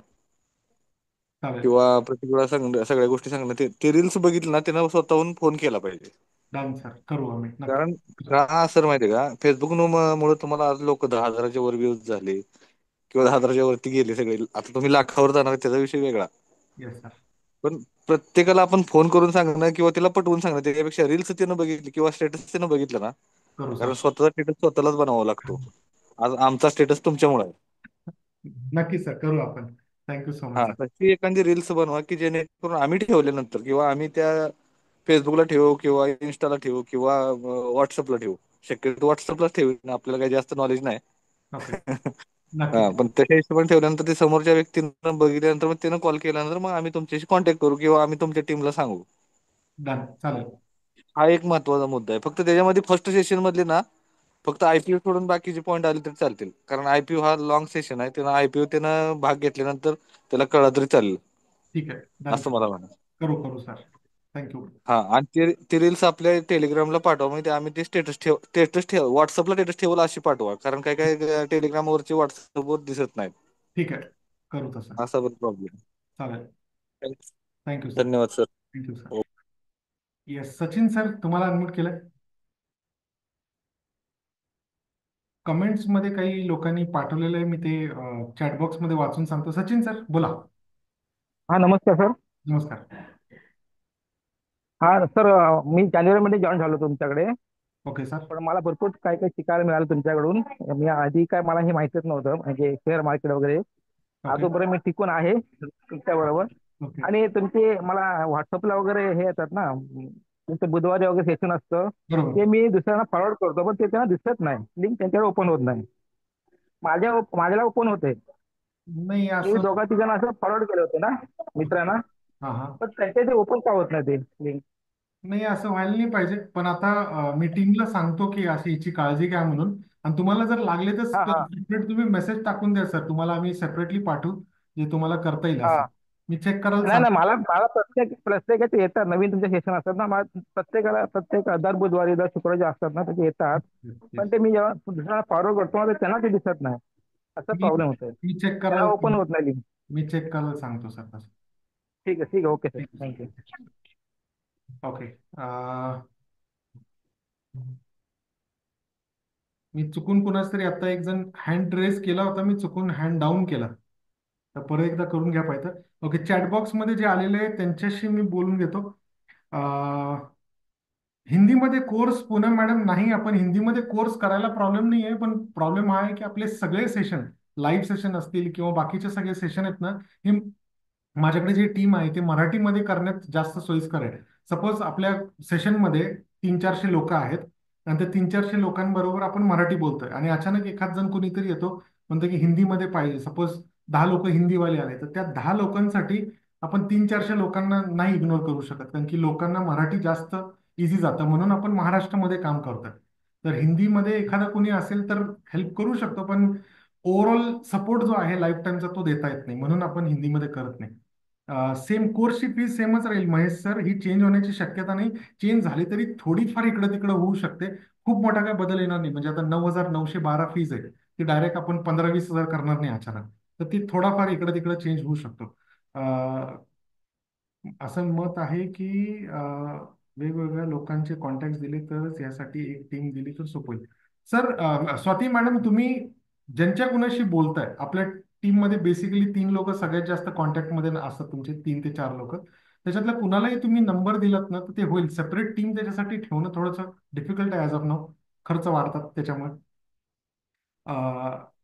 चालेल. किंवा प्रत्येक वेळा सांगणं, सगळ्या गोष्टी सांगणं, ते रील्स बघितलं ना त्यानं स्वतःहून फोन केला पाहिजे. डन सर, करू आम्ही कारण नक्की. का सर माहितीये का, फेसबुक मुळे तुम्हाला आज लोक 10,000च्या वर व्ह्यूज झाले किंवा 10,000च्या वरती गेले सगळे, आता तुम्ही लाखावर जाणार त्याचा विषय वेगळा. Yes sir. पण प्रत्येकाला आपण फोन करून सांगणं किंवा तिला पटवून सांगणं त्याच्यापेक्षा रील्स त्यानं बघितली किंवा स्टेटस त्यानं बघितलं ना, करू कारण सर. स्वतःचा स्टेटस स्वतःलाच बनवावा लागतो. आज आमचा स्टेटस तुमच्यामुळे आहे. नक्की सर, करू आपण. थँक्यू सो हा, मच सर. तशी एखादी रील्स बनवा की जेणेकरून आम्ही ठेवल्यानंतर किंवा आम्ही त्या फेसबुकला ठेवू किंवा इन्स्टाला ठेवू किंवा व्हॉट्सअपला ठेवू. शक्यतो व्हॉट्सअपला ठेवू, आपल्याला काही जास्त नॉलेज नाही. ओके. नक्की. हा, पण त्याच्या हिशोबाने ठेवल्यानंतर ते समोरच्या व्यक्तीनं बघितल्यानंतर मग त्यानं कॉल केल्यानंतर मग आम्ही तुमच्याशी कॉन्टॅक्ट करू किंवा आम्ही तुमच्या टीमला सांगू. डन, चालेल. हा एक महत्वाचा मुद्दा आहे. फक्त त्याच्यामध्ये फर्स्ट सेशन मधले ना फक्त आयपीओ सोडून बाकीचे पॉईंट आले तरी चालतील, कारण आयपीओ हा लॉंग सेशन आहे. त्यानं आयपीओ त्यानं भाग घेतल्यानंतर त्याला कळलं तरी चालेल, ठीक आहे, डन. असं मला म्हणायचं. करू करू सर. थँक्यू. हा, आणि ते रील्स आपल्या टेलिग्रामला पाठवा, म्हणजे आम्ही ते स्टेटस ठेव व्हॉट्सअपला स्टेटस ठेवला अशी पाठवा, कारण काय काय टेलिग्रामवरचे व्हॉट्सअपवर दिसत नाहीत. ठीक आहे, करू तसं. असा प्रॉब्लेम. चालेल. Thank you sir. धन्यवाद sir. Thank you sir. Yes, Sachin sir तुम्हाला अनम्यूट केलंय. कमेंट्स मध्ये काही लोकांनी पाठवलेलं आहे, मी ते चॅटबॉक्स मध्ये वाचून सांगतो. सचिन सर बोला. हा, नमस्कार सर. नमस्कार. हा सर, मी जानेवारीमध्ये जॉईन झालो तुमच्याकडे. Okay sir. पण मला भरपूर काय काय शिकायला मिळालं तुमच्याकडून. मी आधी काय मला हे माहितीच नव्हतं, म्हणजे शेअर मार्केट वगैरे. ओके अजूनपर्यंत मी टिकून आहे तुमच्या बरोबर. ओके. आणि तुमचे मला व्हॉट्सअपला वगैरे हे येतात ना, तुमचं बुधवारी वगैरे सेशन असतं, बरोबर. ते मी दुसऱ्यांना फॉरवर्ड करतो, पण ते त्यांना दिसत नाही, लिंक त्यांच्याकडे ओपन होत नाही. माझ्याला ओपन होते. नाही मी असं. दोघा तिघांना असं फॉरवर्ड केले होते ना मित्रांना, हा हा. पण त्यांच्या ते ओपन का होत नाही ते लिंक. नाही असं व्हायला नाही पाहिजे, पण आता मी टीमला सांगतो की अशी याची काळजी घ्या म्हणून. आणि तुम्हाला जर लागले तर हा हा सेपरेट तुम्ही मेसेज टाकून द्या सर, तुम्हाला आम्ही सेपरेटली पाठवू जे तुम्हाला करता येईल असं. हा. मी चेक करायला नाही नाही, सांगतो. मला मला प्रत्येकाचे येतात, नवीन तुमचे सेशन असतात ना, मला प्रत्येक दर बुधवारी दर शुक्रवारी जे असतात ना त्याचे येतात. पण Yes. ते मी जेव्हा दुसऱ्याला फॉरवर्ड करतो ना, तर त्यांना ते दिसत नाही. असा मी प्रॉब्लेम होतोय, मी चेक त्यांना करायला ओपन होत नाही लिंक. मी चेक करायला सांगतो सर तसं. ठीक आहे ठीक आहे, ओके सर, ठीक आहे थँक्यू. सर. ओके. मी चुकून कुणाच तरी आता एक जण हँड रेस केला होता, मी चुकून हँड डाऊन केला, तर परत एकदा करून घ्या पाहिजे. ओके, चॅटबॉक्स मध्ये जे आलेले आहे त्यांच्याशी मी बोलून घेतो. हिंदीमध्ये कोर्स, पूनम मॅडम, नाही आपण हिंदीमध्ये कोर्स करायला प्रॉब्लेम नाही आहे, पण प्रॉब्लेम हा आहे की आपले सगळे सेशन, लाईव्ह सेशन असतील किंवा बाकीचे सगळे सेशन आहेत ना, हे माझ्याकडे जी टीम आहे ते मराठीमध्ये करण्यात जास्त सोयीस्कर आहे. सपोज आपल्या सेशनमध्ये 300-400 लोक आहेत आणि त्या 300-400 लोकांबरोबर आपण मराठी बोलतोय आणि अचानक एखाद जण कोणीतरी येतो, म्हणतो की हिंदीमध्ये पाहिजे. सपोज 10 लोक हिंदीवाले आले, तर त्या 10 लोकांसाठी आपण 300-400 लोकांना नाही इग्नोर करू शकत, कारण की लोकांना मराठी जास्त इझी जातं, म्हणून आपण महाराष्ट्रामध्ये काम करतोय. तर हिंदीमध्ये एखादा कोणी असेल तर हेल्प करू शकतो, पण ओव्हरऑल सपोर्ट जो आहे लाईफ टाईमचा तो देता येत नाही, म्हणून आपण हिंदीमध्ये करत नाही. सेम कोर्सची फीस सेमच राहील महेश सर, ही चेंज होण्याची शक्यता नाही. चेंज झाली तरी थोडीफार इकडं तिकडं होऊ शकते, खूप मोठा काय बदल येणार नाही. म्हणजे आता 9,912 फीज आहे, ती डायरेक्ट आपण 15-20 हजार करणार नाही अचानक, तर ती थोडाफार इकडं तिकडं चेंज होऊ शकतो. असं मत आहे की वेगवेगळ्या लोकांचे कॉन्टॅक्ट दिले तरच यासाठी एक टीम दिली तर सोपं होईल. सर, स्वाती मॅडम, तुम्ही ज्यांच्या कुणाशी बोलताय, आपल्या टीम मध्ये बेसिकली 3 लोक सगळ्यात जास्त कॉन्टॅक्ट मध्ये असतात, तुमचे 3 ते 4 लोक, त्याच्यातल्या कुणालाही तुम्ही नंबर दिलात ना तर ते होईल. सेपरेट टीम त्याच्यासाठी ठेवणं थोडंसं डिफिकल्ट आहे ॲज ऑफ नाऊ, खर्च वाढतात त्याच्यामुळे.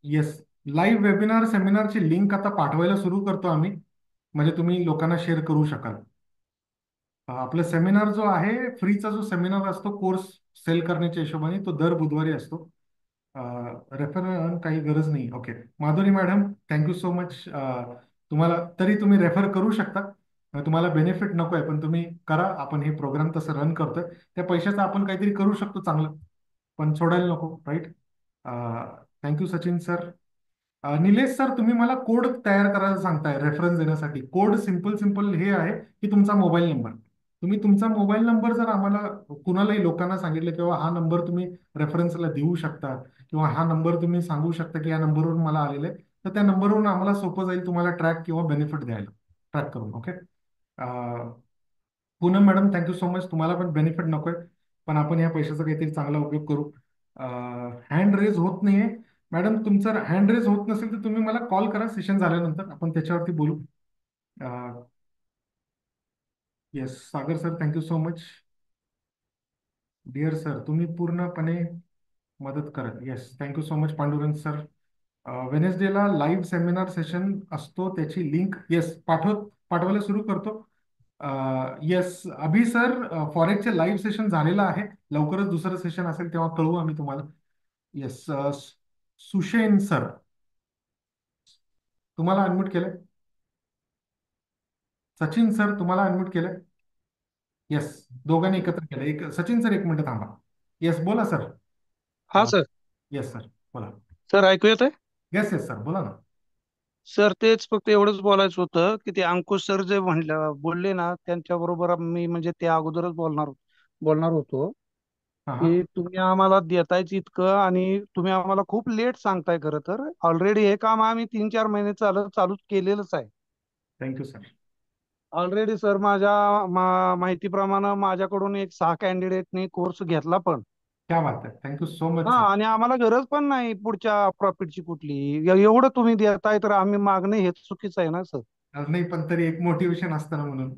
येस, लाईव्ह वेबिनार सेमिनारची लिंक आता पाठवायला सुरू करतो आम्ही, म्हणजे तुम्ही लोकांना शेअर करू शकाल. आपला सेमिनार जो आहे, फ्रीचा जो सेमिनार असतो कोर्स सेल करण्याच्या हिशोबाने, तो दर बुधवारी असतो. रेफर काही गरज नाही. Okay, Madhuri madam, thank you so much. तुम्हाला तरी तुम्ही रेफर करू शकता, तुम्हाला बेनिफिट नको आहे पण तुम्ही करा. आपण हे प्रोग्राम तसं रन करतोय, त्या पैशाचं आपण काहीतरी करू शकतो चांगलं, पण सोडायला नको, right. Thank you Sachin sir. Nilesh sir, तुम्ही मला कोड तयार करायला सांगताय रेफरन्स देण्यासाठी. कोड सिम्पल सिम्पल हे आहे की तुमचा मोबाईल नंबर, तुम्ही तुमचा मोबाईल नंबर जर आम्हाला कुणालाही लोकांना सांगितलं किंवा हा नंबर तुम्ही रेफरन्सला देऊ शकता किंवा हा नंबर तुम्ही सांगू शकता की या नंबरवरून मला आलेलं आहे, तर त्या नंबरवरून आम्हाला सोपं जाईल तुम्हाला ट्रॅक किंवा बेनिफिट द्यायला, ट्रॅक करून. Okay. Poonam madam, thank you so much. तुम्हाला पण बेनिफिट नकोय, पण आपण या पैशाचा काहीतरी चांगला उपयोग करू. हँड रेज होत नाहीये मॅडम, तुमचं हँड रेज होत नसेल तर तुम्ही मला कॉल करा सेशन झाल्यानंतर, आपण त्याच्यावरती बोलू. Yes, Sagar sir, thank you so much. Dear sir, तुम्ही पूर्णपणे मदत करत. Yes, thank you so much Pandurang sir. वेनेसडेला लाईव्ह सेमिनार सेशन असतो, त्याची लिंक येस पाठवायला सुरू करतो. येस, अभि सर, फॉरेक्सचे लाईव्ह सेशन झालेलं आहे, लवकरच दुसरं सेशन असेल तेव्हा कळवू आम्ही तुम्हाला. येस, सुशेन सर, तुम्हाला अनम्यूट केलंय. सचिन सर, तुम्हाला अनम्यूट केलंय. येस, दोघांनी एकत्र केलं. एक सचिन सर, एक मिनिट थांबा. येस, बोला सर. हा सर. येस सर, बोला. सर ऐकू येत आहे? येस येस सर, बोला ना. सर तेच फक्त एवढंच बोलायचं होतं की ते अंकुश सर जे बोलले ना त्यांच्या बरोबर मी म्हणजे ते अगोदरच बोलणार होतो हा हा. की तुम्ही आम्हाला देतायच इतकं आणि तुम्ही आम्हाला खूप लेट सांगताय. खरं तर ऑलरेडी हे काम आम्ही 3-4 महिने चालू केलेलंच आहे. Thank you sir. ऑलरेडी सर माझ्या माहितीप्रमाणे माझ्याकडून एक 6 कॅन्डिडेटनी कोर्स घेतला पण. क्या बात आहे, थँक्यू सो मच हा, सर. आणि आम्हाला गरज पण नाही पुढच्या प्रॉफिटची कुठली. एवढं तुम्ही देताय तर आम्ही मागणे हेच चुकीचं आहे ना सर. नाही, पण तरी एक मोटिवेशन असतं ना म्हणून.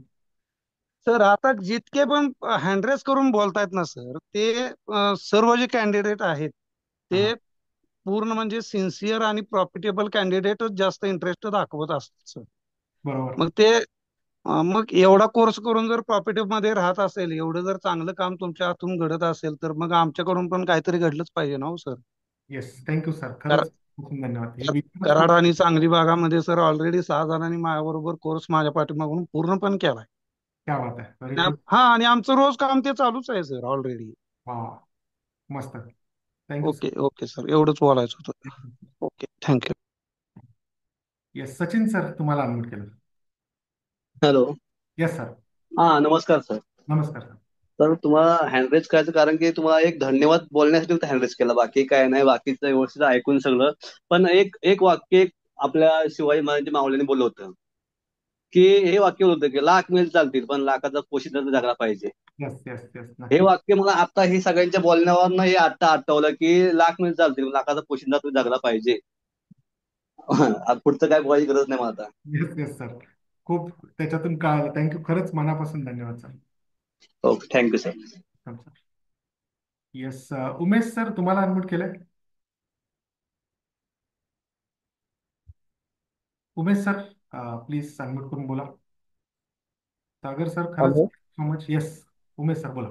सर आता जितके पण हँडरेस करून बोलतायत ना सर, ते सर्व जे कॅन्डिडेट आहेत ते पूर्ण म्हणजे सिन्सिअर आणि प्रॉफिटेबल कॅन्डिडेटच जास्त इंटरेस्ट दाखवत असतात सर. बरोबर. मग ते मग एवढा कोर्स करून जर प्रॉफिटेबल मध्ये राहत असेल, एवढं जर चांगलं काम तुमच्या हातून घडत असेल, तर मग आमच्याकडून पण काहीतरी घडलंच पाहिजे ना हो सर. येस, थँक्यू सर, खरंच खूप धन्यवाद. हे विचारच कराड खूप. आणि सांगली भागामध्ये सर ऑलरेडी 6 जणांनी माझ्याबरोबर कोर्स माझ्या पाठीमागून पूर्ण पण केलाय. क्या बात आहे, व्हेरी गुड. हा, आणि आमचं रोज काम ते चालूच आहे सर ऑलरेडी. वा, मस्त, thank you sir. Okay okay sir, एवढंच बोलायचं होतं. Okay, thank you. Yes, Sachin sir, तुम्हाला अनम्यूट केलं. हॅलो. Yes sir. हा, नमस्कार सर. नमस्कार सर. तर तुम्हाला हँडरेज करायचं कारण की तुम्हाला एक धन्यवाद बोलण्यासाठी हँडरेज केला, बाकी काय नाही. बाकीचं व्यवस्थित ऐकून सगळं. पण एक एक वाक्य आपल्या शिवाजी महाराज मावळ्यांनी बोललं होतं की हे वाक्य होतं की लाख मिल चालतील पण लाखाचा पोशिंदा तर जगला पाहिजे. येस येस येस, हे वाक्य मला आता हे सगळ्यांच्या बोलण्यावरनं हे आता आठवलं की लाख मिल चालतील लाखाचा पोशिंदा तर जगला पाहिजे. पुढचं काय बोलायची गरज नाही मला आता. येस येस सर, खूप त्याच्यातून कळालं. थँक्यू, खरंच मनापासून धन्यवाद sir. Okay, thank you sir. Yes, Umesh sir, तुम्हाला अनम्यूट केलंय. उमेश सर, प्लीज अनम्यूट करून बोला. सागर सर, खरंच hello. So much. Yes, Umesh sir, बोला.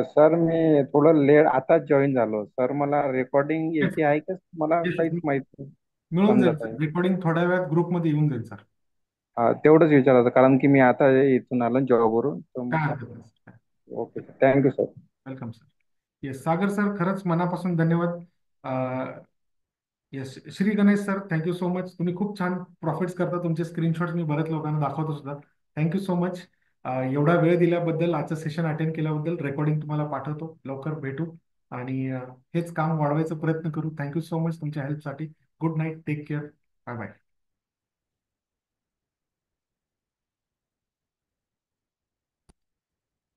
सर मी थोडं लेट आता जॉईन झालो सर. मला रेकॉर्डिंग येस याची आहे का मला येस, काहीच माहित नाही मिळून जाईल समजत सर. आहे. रेकॉर्डिंग थोड्या वेळात ग्रुपमध्ये येऊन जाईल सर. तेवढंच विचारायचं कारण की मी आता इथून आलो जॉबवरून तर काय म्हटलं. हरकत नाही sir. Okay sir, thank you sir. Welcome sir. Yes, Sagar sir, खरंच मनापासून धन्यवाद. Yes, Shri Ganesh sir, thank you so much. तुम्ही खूप छान प्रॉफिट्स करता. तुमचे स्क्रीनशॉट मी बऱ्याच लोकांना दाखवतो सुद्धा. Thank you so much. एवढा वेळ दिल्याबद्दल, आजचं सेशन अटेंड केल्याबद्दल. रेकॉर्डिंग तुम्हाला पाठवतो, लवकर भेटू आणि हेच काम वाढवायचा प्रयत्न करू. थँक्यू सो मच तुमच्या हेल्पसाठी. Good night, take care, bye bye.